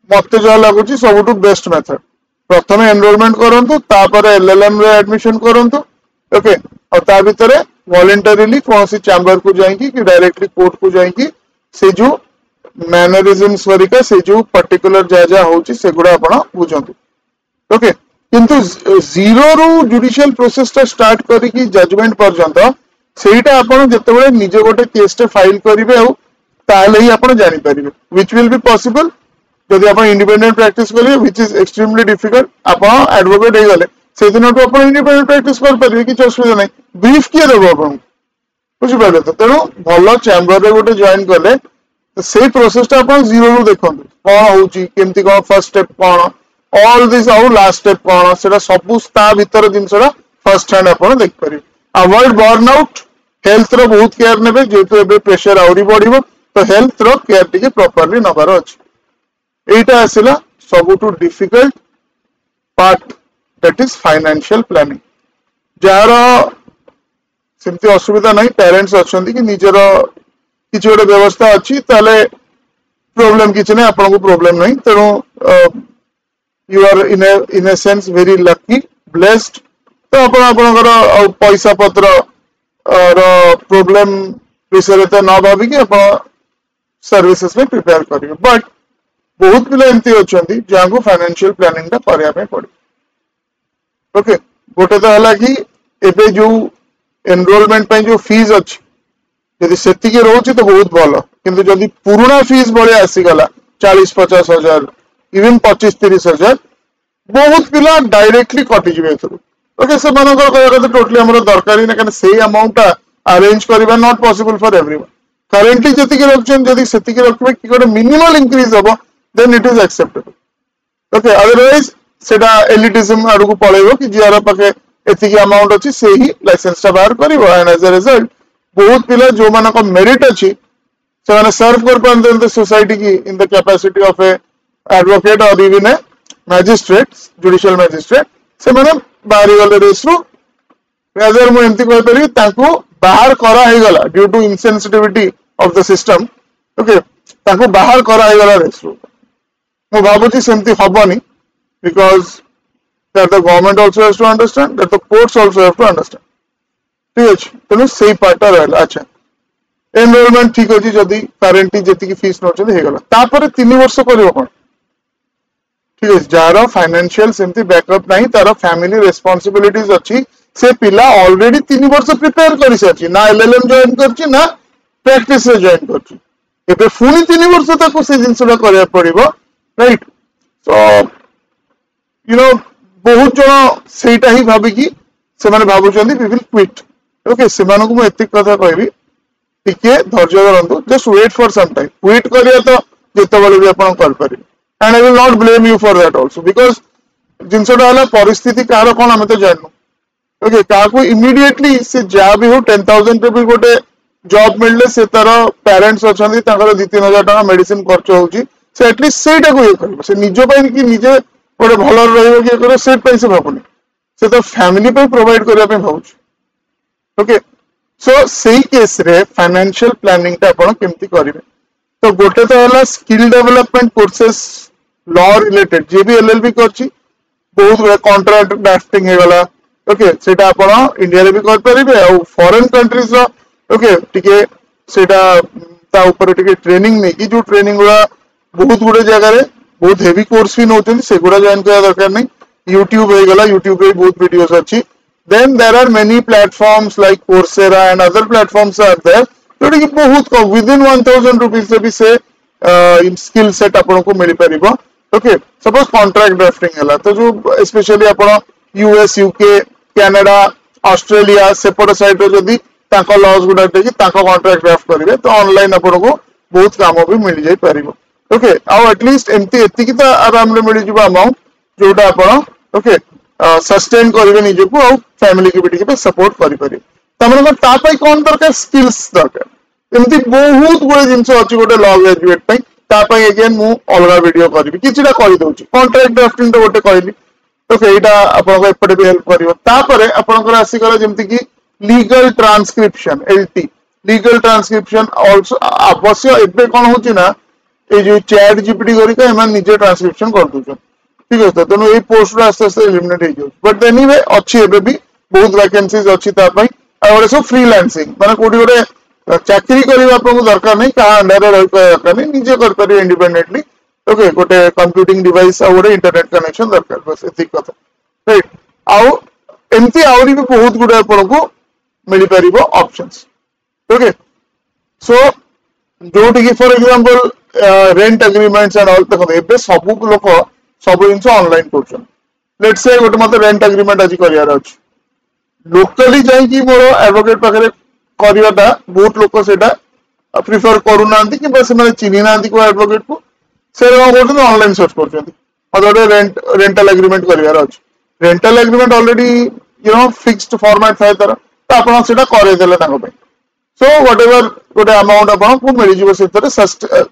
मते जो लागुची सबुठू बेस्ट मेथड प्रथम एनरोलमेंट करंतु तापर एलएलएम रे एडमिशन करंतु ओके और ता भीतर वॉलंटरीली कोनसी चैम्बर को जाईकी कि डायरेक्टली कोर्ट को जाईकी से जो मैनरिज्म्स वरिका से जो पर्टिकुलर जाजा होची सेगुडा आपण बुझंतु ओके किंतु जीरो रु जुडिशियल प्रोसेस ता स्टार्ट करी कि जजमेंट पर्यंत सेटा आपण जतेबेले निजे गोटे केस टे फाइल करिवे ताले ही आपण जानि परिबे व्हिच विल बी पॉसिबल जदि आपण इंडिपेंडेंट प्रैक्टिस करिवे व्हिच इज एक्सट्रीमली डिफिकल्ट आपण एडवोकेट हे गले से दिन तो आपण इंडिपेंडेंट प्रैक्टिस कर परिबे कि असुविधा नै ब्रीफ किए देबो आपण बुझि पाले तो तेणु भलो चैम्बर रे गोटे जॉइन कले तो से प्रोसेस ता आपण जीरो रु देखंतु कोन होउची केमती कोन फर्स्ट स्टेप कोन ऑल दिस आउ लास्ट स्टेप कोन सेटा सब ता भीतर जिंसरा फर्स्ट हैंड आपण देख परिबे अवॉइड बर्नआउट हेल्थ रो बहुत केयर नेबे जेतु एबे प्रेशर आउरी बढ़िबो तो हेल्थ रो केयर टिके प्रॉपर्ली नबार अछि एटा आसिला सबुटु difficult part that is financial planning जार सेमती असुविधा नहीं पेरेंट्स अछंती कि निजर किछि गोटे व्यवस्था अछि ताले प्रॉब्लम किछि नै आपन को प्रॉब्लम नहीं तेनु you are in a sense very lucky blessed तो आपन पैसा पत्र रो प्रॉब्लम विषय तो न भावी कि आप सर्विसेज में प्रिपेयर करेंगे बट बहुत पिला एमती अछंती जहां को फाइनेंशियल प्लानिंग टा करिया पे पड़े ओके गोटे तो हला कि एबे जो एनरोलमेंट पे जो फीस अछि यदि सेति के रहउछि तो बहुत भलो किंतु जदि पुराना फीस बळे आसी गला 40-50 हजार इवन 25-30 हजार बहुत पिला डायरेक्टली कटि जिवे थ्रू ओके से मानकर कहया तो टोटली हमरो दरकारी ना कने सेही अमाउंट अरेंज करबा not possible for everyone currently जति के रखछन जदि सेति के रखबे कि गोटे मिनिमल इंक्रीज हबो then it is acceptable okay otherwise सेटा एलिटिज्म आडू को पळेबो कि जियारा पाके एति के अमाउंट अछि सेही लाइसेंस ता बाहर करबो एंड एज अ रिजल्ट बहुत पिला जो माने को मेरिट अछि से माने सर्व कर पान द सोसाइटी की in the capacity of a advocate और even a magistrate judicial magistrate से माने बाहरी गले रेसरु रेजर मु एमती कह परि ताको बाहर करा हे गला due to insensitivity of the system okay ताको बाहर करा हे गला रेसरु मु भाबुची सेमती हबनी because that the government also has to understand that the courts also have to understand ठीक अछि तनु सेही पार्ट रहला अच्छा एनरोलमेंट ठीक अछि जदी करेंटली जति की फीस नोच हे गला तापर 3 वर्ष करियो कोन ठीक अछि जारा फाइनेंशियल सेमती बैकअप नहीं तारा फैमिली रिस्पांसिबिलिटीज अछि से पिला ऑलरेडी 3 वर्ष प्रिपेयर करि सछि ना एलएलएम जॉइन करछि ना प्रैक्टिस रे जॉइन करछि एबे फुनी 3 वर्ष तक से जिंसडा करिया पड़िबो राइट सो यू नो बहुत जन सेटा ही भाबी कि से माने भाबुचंदी वी विल क्विट ओके से माने को मैं एतिक कथा कहबी टिके धैर्य धरंतु just wait for some time quit करिया तो जेते बेले भी आपण कर परिबे and I will not blame you for that also because जिंसडा हला परिस्थिति कार कोन हम तो जाननु ओके का को इमीडिएटली से जा भी हो 10000 रे भी गोटे जॉब मिलले से तार पेरेंट्स अछंदी ताकर 2-3000 टका मेडिसिन खर्च होउची से एटलीस्ट सेटा को ये करबो से निजो पई कि निजे गोटे भल रहिबो कि करो सेट पई से भाबुनी से तो फैमिली पे प्रोवाइड करिया पे भाबुची ओके सो सही केस रे फाइनेंशियल प्लानिंग ता आपण केमती करिवे तो गोटे तो हला skill development courses law related जे भी एलएलबी करची बहुत बड़ा कॉन्ट्रैक्ट ड्राफ्टिंग हे गला ओके सेटा आपण इंडिया रे भी कर परिबे और फॉरेन कंट्रीज रो ओके टिके सेटा ता ऊपर टिके ट्रेनिंग नै कि जो ट्रेनिंग गुडा बहुत गुडे जगह रे बहुत हेवी कोर्स भी नोचन से गुडा जॉइन करा दरकार नहीं YouTube हे गला YouTube पे बहुत वीडियोस अछि then there are many platforms like Coursera and other platforms are there जोटी कि बहुत कम विद इन 1000 रुपीस से भी से स्किल सेट आपन को मिल परिबो ओके सपोज कॉन्ट्रैक्ट ड्राफ्टिंग हला तो जो स्पेशली आपन यूएस यूके कनाडा ऑस्ट्रेलिया सेपट साइड रो जदी ताको लॉज गुडा देखि ताको कॉन्ट्रैक्ट ड्राफ्ट करिवे तो ऑनलाइन आपन को बहुत काम भी मिल जाई परिबो ओके आउ एटलीस्ट एमती एति की तो आराम रे मिल जिबा अमाउंट जोटा आपण ओके सस्टेन करिवे निजे को और फैमिली के बिटी के सपोर्ट करि परिबे तमन को ता पई कोन दरकार स्किल्स दरकार एमती बहुत बड़े जिंस अछि गोटे लॉ ग्रेजुएट पई ता पई अगेन मु अलगा वीडियो करिवि किछिटा करि दउची कॉन्ट्रैक्ट ड्राफ्टिंग तो गोटे कहली ओके एटा आपण को एपटे भी हेल्प करिवो ता परे आपण को आसी गला जेमति की legal transcription LT legal transcription also अवश्य एबे कोन होची ना ए जो चैट जीपीटी करी का एमान निजे ट्रांसक्रिप्शन कर दोछन ठीक है तो तनु ए पोस्ट आस्ते आस्ते एलिमिनेट हे जो बट एनीवे अछि एबे भी बहुत वैकेंसीज अछि ता पई और सब फ्रीलांसिंग माने कोडी गोटे चाकरी करबा आपको दरकार नहीं का अंडर रही दरकार नहीं निजे कर पारे इंडिपेंडेंटली ओके गोटे कंप्यूटिंग डिवाइस और गोटे इंटरनेट कनेक्शन दरकार बस एति कथा राइट आउ एमती आउरी भी बहुत गुडा आपको मिल परिबो ऑप्शंस ओके सो जोटि for example rent agreements and all देखो एबे सब लोक सब जिन ऑनलाइन कर लेट्स से गोटे मत रेंट एग्रीमेंट आज करार अच्छे लोकली जाइए मोर एडवोकेट पाखे करवाटा बहुत लोक से प्रिफर करूना कि चिन्ह ना को एडवोकेट को से ऑनलाइन सर्च कर रेंटल एग्रीमेंट करार अच्छे rental agreement already you know fixed format थाए तार तो आप करदेले सो व्हाट एवर गोटे अमाउंट आपको मिल जाए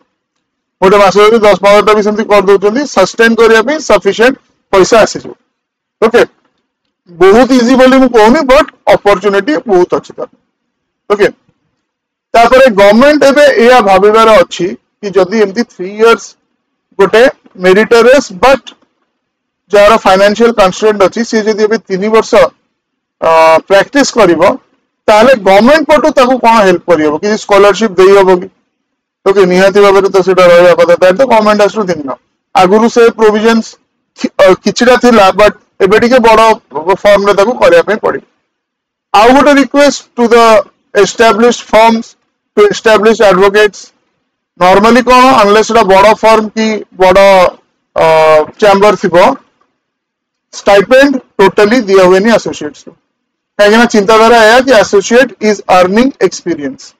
गोटे मास 10-15टा भी सेमती कर दौरान सस्टेन करने सफिशिएंट पैसा आसी ओके बहुत इजी बोली मुझे कहूनी बट अपॉर्चुनिटी बहुत अच्छी तार ओके तापर गवर्नमेंट एबे या भाविबार अच्छी कि जदि एमती 3 इयर्स गोटे meritorious but jar financial constraint अच्छी सी जदि एबे 3 वर्ष प्रैक्टिस करिवो ताले गवर्नमेंट पटु ताकू कोन हेल्प करिवो कि स्कॉलरशिप देई हबो कि ओके निहाती भाबरे तो सेटा रहया कथा तार तो government has to think now आगुरु से प्रोविजंस किछिटा थिला बट एबे टिके बड़ फॉर्म रे ताकू करिया पे पड़ी आउ गोटे request to the established firms to establish advocates normally कोन अनलेस एटा बड़ फर्म की बड़ चैम्बर थिबो स्टाइपेंड टोटली दिया हुए नहीं एसोसिएट्स को कहीं चिंताधारा है कि associate is earning experience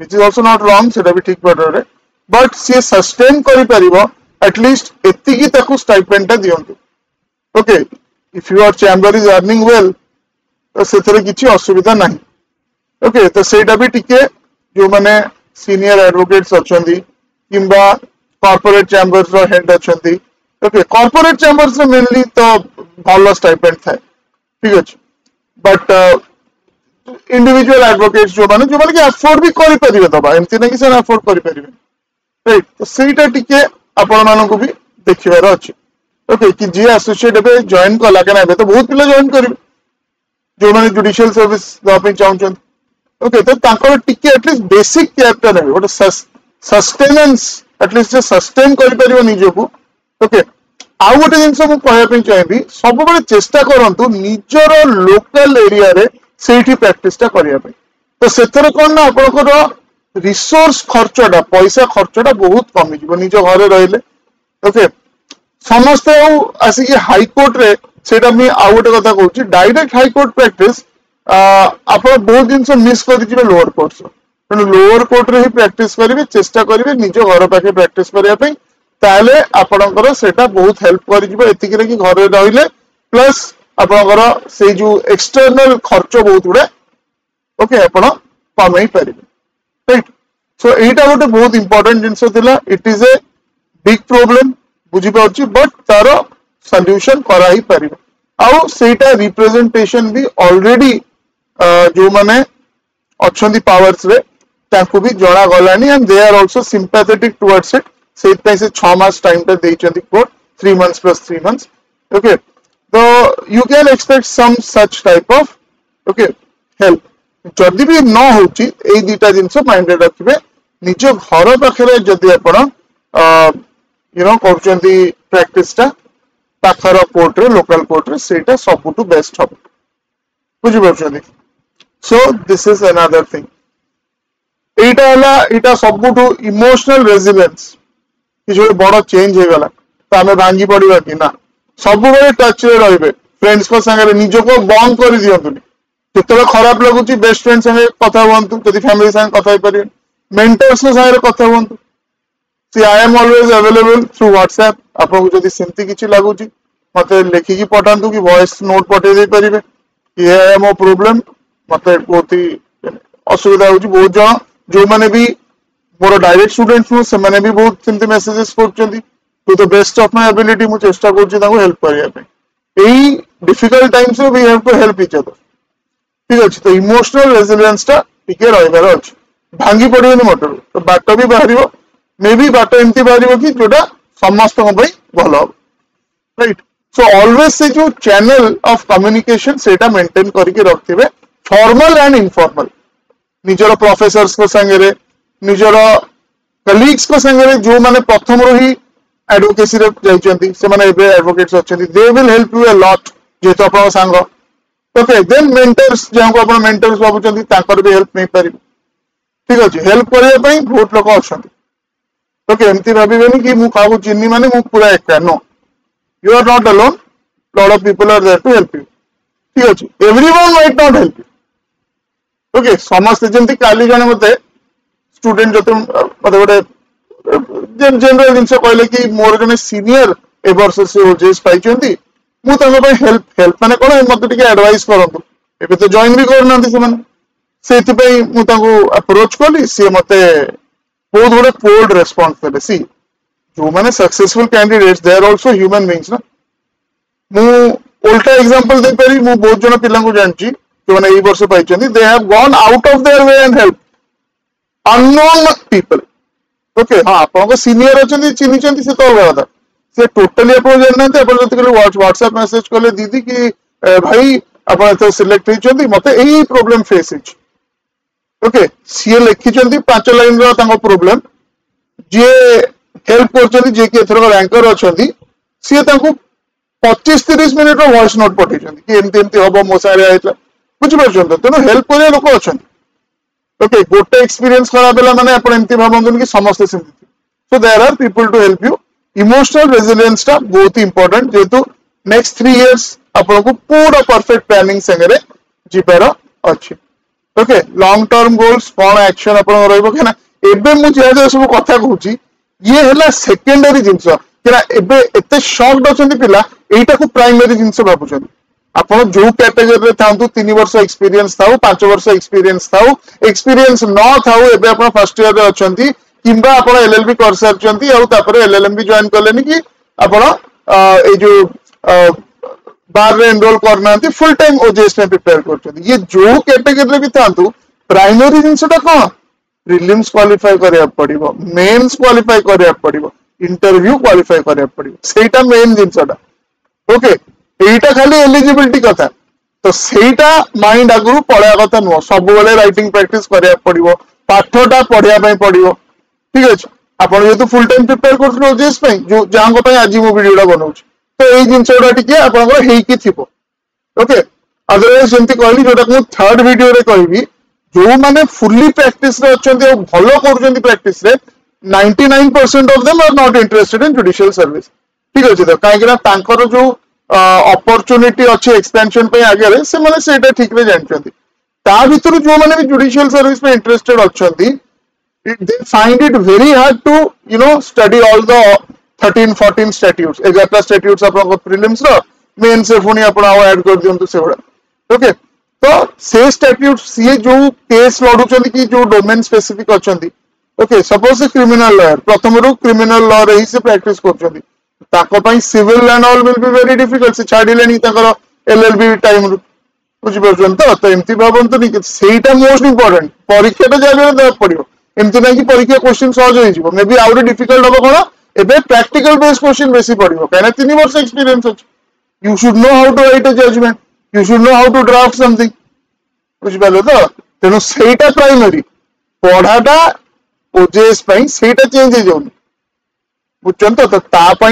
which is also not wrong से भी ठीक पड़े बट सी सस्टेन कर एटलिस्ट एतिकी ताकू स्टाइपेंड दिंतु okay if your chamber is earning well तो से किसी असुविधा ना ओके तो सेटा भी टिके जो मैंने सीनियर एडवोकेट्स अच्छा कि कॉर्पोरेट चैम्बर्स हेड अच्छा ओके कॉर्पोरेट चैम्बर्स मेनली तो भल स्टाइपेंड थाए ठीक अच्छे बट इंडिविजुअल एडवोकेट्स जो माने कि अफोर्ड भी करि परिबे दबा एमती नहीं कि से अफोर्ड करि परिबे राइट तो सेटा टिके आपण मानको भी देखिबार अछि ओके कि जे एसोसिएट एबे जॉइन कला केना एबे तो बहुत पिला जॉइन करिवे जो माने जुडिशियल सर्विस दबा पे चाहउछन ओके तो तांकर टिके एटलीस्ट बेसिक कैरेक्टर है गोटे सस्टेनेंस एटलीस्ट सस्टेन करि परिबो निजो को ओके आउ गोटे जिनस मुझे कहवाई चाहिए सब चेष्टा करूँ निजर लोकल एरिया रे से प्रैक्टिस करने तो से कौन ना आप रिसोर्स खर्चटा पैसा खर्चटा बहुत कमी निज घर रही ओके समस्ते आसिक हाईकोर्ट रे सेटा मुझे आउ गोटे कथा कहूँ डायरेक्ट हाईकोर्ट प्रैक्टिस आप बहुत जिनस मिस कर लोअर कोर्ट तेणु लोअर कोर्ट रे ही प्रैक्टिस करेंगे चेष्टा करेंगे निज घर पाखे प्रैक्टिस करने ताले आपणकर सेटा बहुत हेल्प कर कि घर रहिले प्लस आपणकर से जो एक्सटर्नल खर्च बहुत गुड़े ओके आपण कमई पारे राइट सो एटा गोटे बहुत इंपोर्टेंट जिनस थिला it is a big problem बुझी पाउची बट तार सॉल्यूशन करा ही पारिबो आउ सेटा रिप्रेजेंटेशन भी ऑलरेडी जो माने अच्छी पावर्स रे तांको भी जणा गलानी and they are also sympathetic towards it से 6 मास टाइम पे देइचंदी court 3 months plus 3 months okay so you can expect some such type of okay help जदि भी न होची ए दीटा जिंस माइंड रखिबे निज घर पाखरे जदि आपण यू नो करचंदी प्रैक्टिस टा पाखर कोर्ट रे लोकल कोर्ट रे सेटा सबुटु बेस्ट हो बुझि परछंदी so this is another thing एटा सबुटु इमोशनल रेजिलियंस कि बड़ चेंज हो गला तो आम भांगी पड़ा कि ना सब टच रे रहिबे फ्रेंड्स को संगे निजको बंद कर दियंतुनी जिते खराब लगुच बेस्ट फ्रेंड संगे कथा हुंतु जदि फैमिली संगे कथा हो पारे मेंटर्स संगे कथा हुंतु see I am always available through WhatsApp आपको जदि सेमती किछि लगुच मते लिखिकी पठांतु कि वॉइस नोट पठे दे परिबे ये है मो प्रॉब्लम मते बहुत ही असुविधा होची बहुत जण जो माने भी मोर डायरेक्ट स्टूडेंट्स नु से माने भी बहुत सेमती मेसेजेस करचंदी to the best of my ability मु चेष्टा करछि ताको हेल्प करिया पे एई difficult times we have to help each other ठीक अछि तो इमोशनल रेजिलियंस टा टिके रहबार अछि भांगी पड़िबनी मोटर तो बाट भी बाहरिबो मे भी बाट एमती बाहरिबो कि जोटा समस्त को भाई भलो राइट सो ऑलवेज से जो चैनल ऑफ कम्युनिकेशन सेटा मेंटेन करके रखथिबे फॉर्मल एंड इनफॉर्मल निजर प्रोफेसर्स को संगे निजर कलीग्स को संगे जो माने प्रथम रो ही एडवोकेसी रे जाइचंती से माने एबे एडवोकेट्स अछंती they will help you a lot जेतो अपन संग ओके देन मेंटर्स जाको अपन मेंटर्स बाबुचंती ताकर भी हेल्प नहीं पारिबो ठीक अच्छे हेल्प करने बहुत लोग अच्छा ओके एमती भावेनि कि मुझे क्या चिन्नी माने मु पूरा एका no you are not alone lot of people are there to help you ठीक अच्छे everyone might not help you okay समस्त जमी काली जन मत स्टूडेंट जो मत गोटे जनरल जिन कहले कि मोर जन सीनियर ए वर्ष से ओजेएस पाई मुझे हेल्प हेल्प माने कौन मत एडवाइस करूँ एबे तो जॉइन भी करना से अप्रोच कली सी मत बहुत गोटे कोल्ड रेस्पॉन्स देले सी जो माने successful candidates they are also human beings ना मु उल्टा एग्जांपल दे पारी मु बहुत जन पिला को जानची जो माने एई वर्ष पाई they have gone out of their way and help unknown people okay हाँ आपको सीनियर अच्छा चिन्ह से तो अलग कथा से टोटाली आप जानते व्हाट्सएप मेसेज कले दीदी कि भाई आप सिलेक्ट होती मत यही प्रोब्लेम फेस ओके सी लिखिं 5 लाइन प्रोब्लेम जी हेल्प कर रैंकर अच्छा सी 25-30 मिनिट वॉइस नोट पठे कि एमती हम मो सागर बुझीपार तेणु हेल्प कर लोक अच्छा ओके गोटे एक्सपीरियंस खराब है माने आप एमती भावतुनि कि समस्ते सेमती so there are people to help you emotional resilience टा बहुत इंपोर्टेंट जेहेतु नेक्स्ट 3 इयर्स आपको पूरा परफेक्ट प्लानिंग संगे जीवार अच्छे ओके लॉन्ग टर्म गोल्स कौन एक्शन आप मुझे सब कथा कहूँ ये है सेकेंडरी जिनस एत शॉक्ड अच्छा पिला यहीटा को प्राइमरी जिनस भावुं आप जो कैटेगरी था 3 वर्ष एक्सपीरियंस था 5 वर्ष एक्सपीरियंस था एक्सपीरियंस न था एबे आप फर्स्ट ईयर अच्छा किंबा आप एलएलबी कर सारी एलएलएम भी ज्वाइन कले कि आप जो बार एनरोल करना फुल टाइम ओजेएस में प्रिपेयर कर ये जो कैटेगरी भी था प्राइमरी जिनसा कौन प्रीलिम्स क्वालिफाई करा पड़ो मेन्स क्वालिफाई करा पड़ो इंटरव्यू क्वालिफाई करा पड़ो सेटा मेन जिनसा ओके यहीटा खाली एलिजिबिलिटी कथा तो सेटा माइंड आगु पढ़ा कथा नुह सब राइटिंग प्रैक्टिस करा पड़ो पाठटा पढ़ाई पड़ो ठीक अच्छे आप जेहतु फुल टाइम प्रिपेयर कर ओजेएस जो जहाँ आज मो वीडियो बनाऊँ तो यही जिनस गुड़ा आपकी ओके अदरवाइज जमी कहली जोटा मुझे थर्ड वीडियो रे कहबी जो मैंने फुल्ली प्रैक्टिस रे अच्छा भल कर प्रैक्टिस रे 99% of them are not interested in judicial service ठीक अच्छे तो कहीं जो अपॉर्चुनिटी अच्छे एक्सपेंशन आगे से मैंने सेटा ठीक रे जानते ता भीतर जो मैंने भी जुडिशियल सर्विस में इंटरेस्टेड अच्छा they find it very hard to study all the 13-14 statutes 11 statutes आपन प्रीलिम्स रो मेन से पुनी आपन ऐड कर दियंतु से बड़ा ओके तो से स्टैट्यूट सी जो केस लड़ुचंदी कि जो डोमेन स्पेसिफिक अछंदी ओके सपोज क्रिमिनल लॉयर प्रथम रो क्रिमिनल लॉ रे ही से प्रैक्टिस करछंदी ताको पई civil and all will be very difficult से छाडिलेनी ताकर एलएलबी टाइम रो बुझि परछन तो एमती भाबंतु नि सेटा मोस्ट इंपोर्टेंट परीक्षा तो जाबे दे पड़ियो एमती ना कि परीक्षा क्वेश्चन सहज हो मे बी आउट डिफिकल्ट हम कौन एबे प्रैक्टिकल बेस्ड क्वेश्चन बेसी पड़ो कहीं 3 वर्ष एक्सपीरियंस अच्छे you should know how to write a judgment you should know how to draft something बुझिपारे तो तेणु सेटा प्राइमरी पढ़ाटा ओजेएस सेटा चेंज हो जाऊनी बुझन तो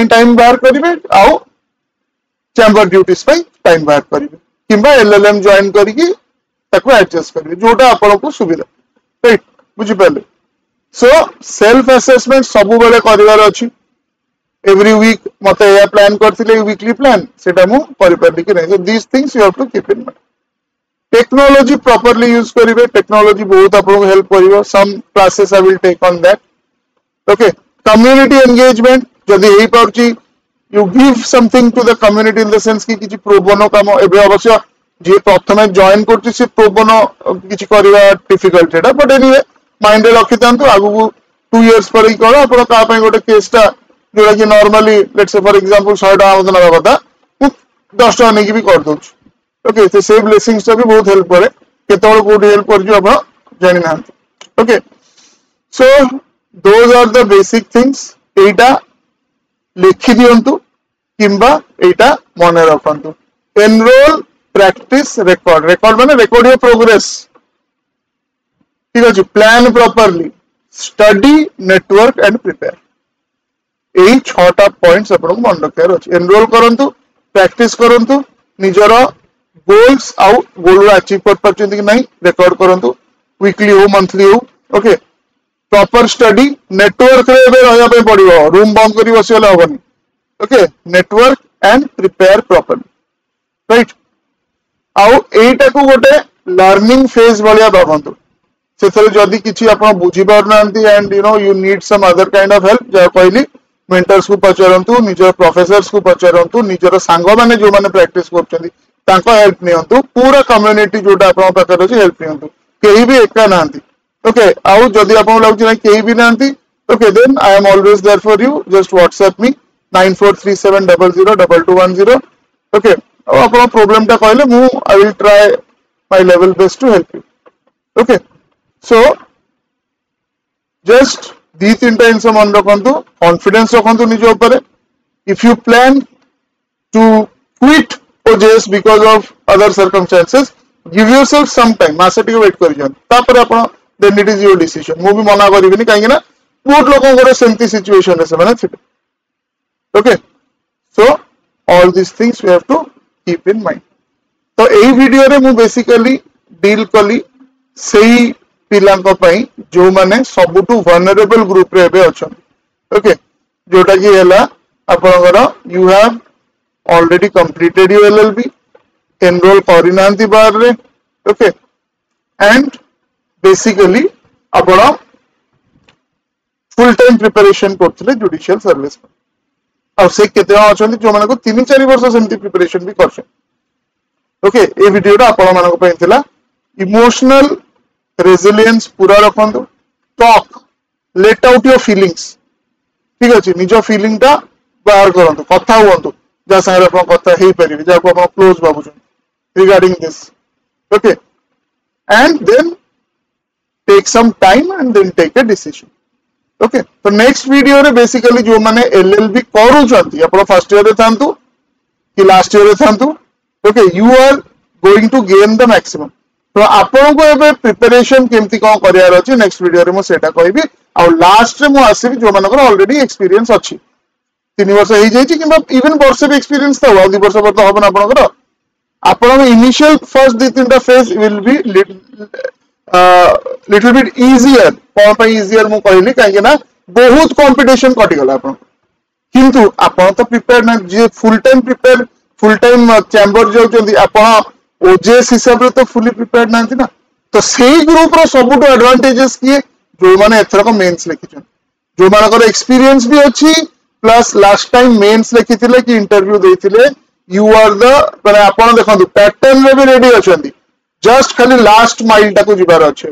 टाइम बाहर करेंगे आउ चैम्बर ड्यूटीज टाइम बाहर करेंगे किंबा एलएलएम ज्वाइन करके एडजस्ट करेंगे जोटा आपको सुविधा राइट बुझिपारे सो सेल्फ असेसमेंट सब बेले कर एवरी वीक मत प्लान करथिले वीकली प्लान सेटा मु करि परली कि नहीं so this things you have to keep in mind technology properly use करिवे टेक्नोलॉजी बहुत आपको हेल्प करिवो some classes I will take on that okay community engagement जदी हेई परची you give something to the community in the sense कि किछि pro bono काम एबे अवश्य जे प्रथमे जॉइन करछि से प्रो बोनो किछि करिवा डिफिकल्ट सेटा बट एनीवे माइंड रे रखि तांतु आगु 2 इयर्स पर ही करो आपण का पय गोटे केसटा जोड़ा कि normally let's say for example 100 टका मत नबा कथा 10 टका नेकी भी कर दोछ ओके तो से ब्लेसिंग्स भी बहुत हेल्प करे केतोल कोड हेल्प कर जो आपण जानि ना okay so those are the basic things एटा लिखि दियंतु किंबा एटा मने रखंतु एनरोल प्रैक्टिस रिकॉर्ड रिकॉर्ड माने रिकॉर्ड योर प्रोग्रेस ठीक अच्छे plan properly study network and prepare यही 6टा पॉइंट्स आपको मन रखार अच्छे एनरोल करंतु प्रैक्टिस करंतु निजर गोल्स आउ गोल अचीव कर पारछंती कि नहीं रिकॉर्ड करंतु वीकली हो मंथली हो ओके प्रॉपर स्टडी नेटवर्क रे एबे रहया पे पड़िबो रूम बंद करी बसिले होबनी okay network and prepare properly right आउ एटा को गोटे लर्निंग फेज भलिया भाबंतु सेथरे जदी किछि आपण बुझी पारनांती and you need some other kind of help जा कहली मेंटर्स को पचारंतु निजर प्रोफेसर्स को पचारंतु निजर सांग माने जो माने प्रैक्टिस करछंती तांको हेल्प नियंतु पूरा कम्युनिटी जोटा आपण पाकर अछि हेल्प नियंतु केही भी एका नांती ओके आउ जदी आपण लागु ना केही भी नांती okay then I am always there for you just WhatsApp me 9437002210 okay अब आपण प्रॉब्लम ता कहले मु I will try my level best to help you okay so just दी तीन टाइम से मन रखंतु कॉन्फिडेंस रखंतु निज ऊपर if you plan to quit OJS because of other circumstances give yourself some time मासे टिके वेट करि जन तापर आपण then it is your decision मु भी मना करिबिनी काहे ना बहुत लोगों को सेमती सिचुएशन रे से माने थिबे okay so all this things we have to keep in mind तो एही वीडियो रे मु बेसिकली डील कली सेही पिलांको पई जो माने सबुटू वनरेबल ग्रुप रे एबे अछन ओके जोटा की हैला आपनकर you have already completed your LLB enroll करिनांती बार रे ओके एंड बेसिकली आपण फुल टाइम प्रिपरेशन करथले जुडिशियल सर्विस और से केते अछन जो माने को 3-4 वर्ष सेमती प्रिपरेशन भी करछन ओके ए वीडियो आपण मानको पई थिला इमोशनल रेजिलियंस पूरा रखंतु talk let out your feelings ठीक अछि निजो फीलिंग ता बाहर करंतु कथा हुंतु जा संगे अपन कथा हेई परिबे जा को अपन क्लोज बाबूजन regarding this okay and then take some time and then take a decision okay तो नेक्स्ट वीडियो रे बेसिकली जो माने एलएलबी करू छथि अपन फर्स्ट ईयर रे थांतु कि लास्ट ईयर रे थांतु okay you are going to gain the maximum तो आपन को एबे प्रिपरेशन केमती कोन करियार अछि नेक्स्ट वीडियो रे मो सेटा कहबी आ लास्ट रे मो आसीबी जो मानकर ऑलरेडी एक्सपीरियंस अछि 3 वर्ष हे जाई छि किबा इवन वर्ष भी एक्सपीरियंस था 2 वर्ष पर तो हबन आपनकर आपन initial first 2-3 phase will be little bit easier कोन पे इजियर मो कहली काहे ना बहुत कंपटीशन कटि गला आपन किंतु आपन तो प्रिपेयर ना जे फुल टाइम चैम्बर जाउछंती आपन ओजेएस हिसाब रे तो फुली प्रिपेयर्ड नांती ना तो सेही ग्रुप रो सबुटो एडवांटेजेस किए जो माने एथरा को मेंस लिखिछन जो मानकर एक्सपीरियंस भी अछि प्लस लास्ट टाइम मेंस लिखिथिले कि इंटरव्यू देथिले यू आर द माने आपण देखंतु पैटर्न रे भी रेडी अछंती जस्ट खाली लास्ट माइल टाको जिबार अछि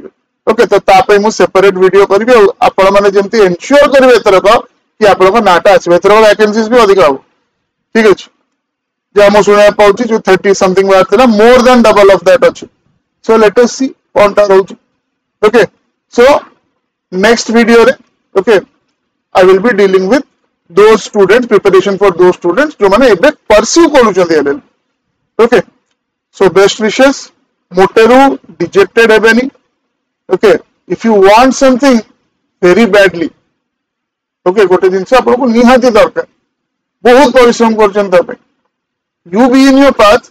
ओके तो तापे मु सेपरेट वीडियो करबी आपण माने जेंती एन्श्योर करबे एथरा को कि आपण को नाटा आछबे एथरा वैकेंसीज भी अधिक आउ ठीक अछि जो सुना पाऊँ जो 30 समथिंग बार थिला more than double of that अच्छी सो लेट अस सी कोनटा रहउछ ओके सो नेक्स्ट वीडियो रे okay I will be dealing with those students preparation for those students जो माने एबे परस्यू करूछंती LL okay so best wishes मोटेरू dejected हेबेनी okay if you want something very badly okay गोटे दिन से आपको निहाती दरकार बहुत परिश्रम करछन तबे you be in your path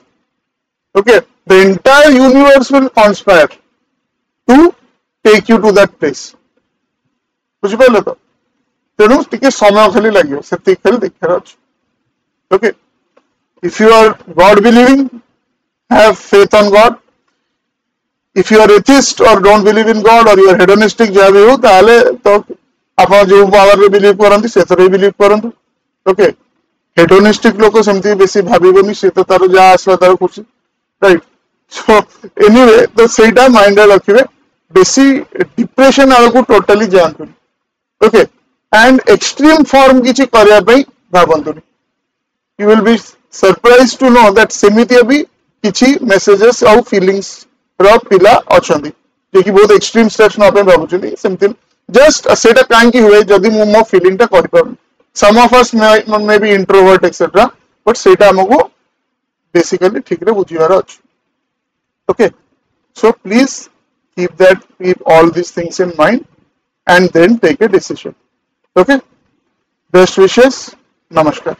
okay the entire universe will conspire to take you to that place बुझ पाले तो तेनु टिके समय खाली लागियो सेति खाली देखर अछि okay if you are god believing have faith on god if you are atheist or don't believe in god or you are hedonistic जा भी हो ताले तो आपण जो पावर रे बिलीव करंती सेतरे बिलीव करंतु okay हेडोनिस्टिक लोक सेमती बेसी भाबिबोनी से तो तार जा आसला तार खुशी राइट सो एनीवे तो सेटा माइंड रे रखिबे बेसी डिप्रेशन आलो को टोटली जानतु ओके एंड एक्सट्रीम फॉर्म किछि करिया पई भाबंतु you will be surprise to know that सेमिति अभी किछि मेसेजेस और फीलिंग्स रो पिला अछंदी जे कि बहुत एक्सट्रीम स्टेप्स न पे भाबुछली सेमति जस्ट सेटा काहे कि हुए जदी मो फीलिंग ता करि पाउ some of us may be introvert etc but सेटा हमको basically ठीक रे बुझियार अछि okay so please keep all these things in mind and then take a decision okay best wishes namaskar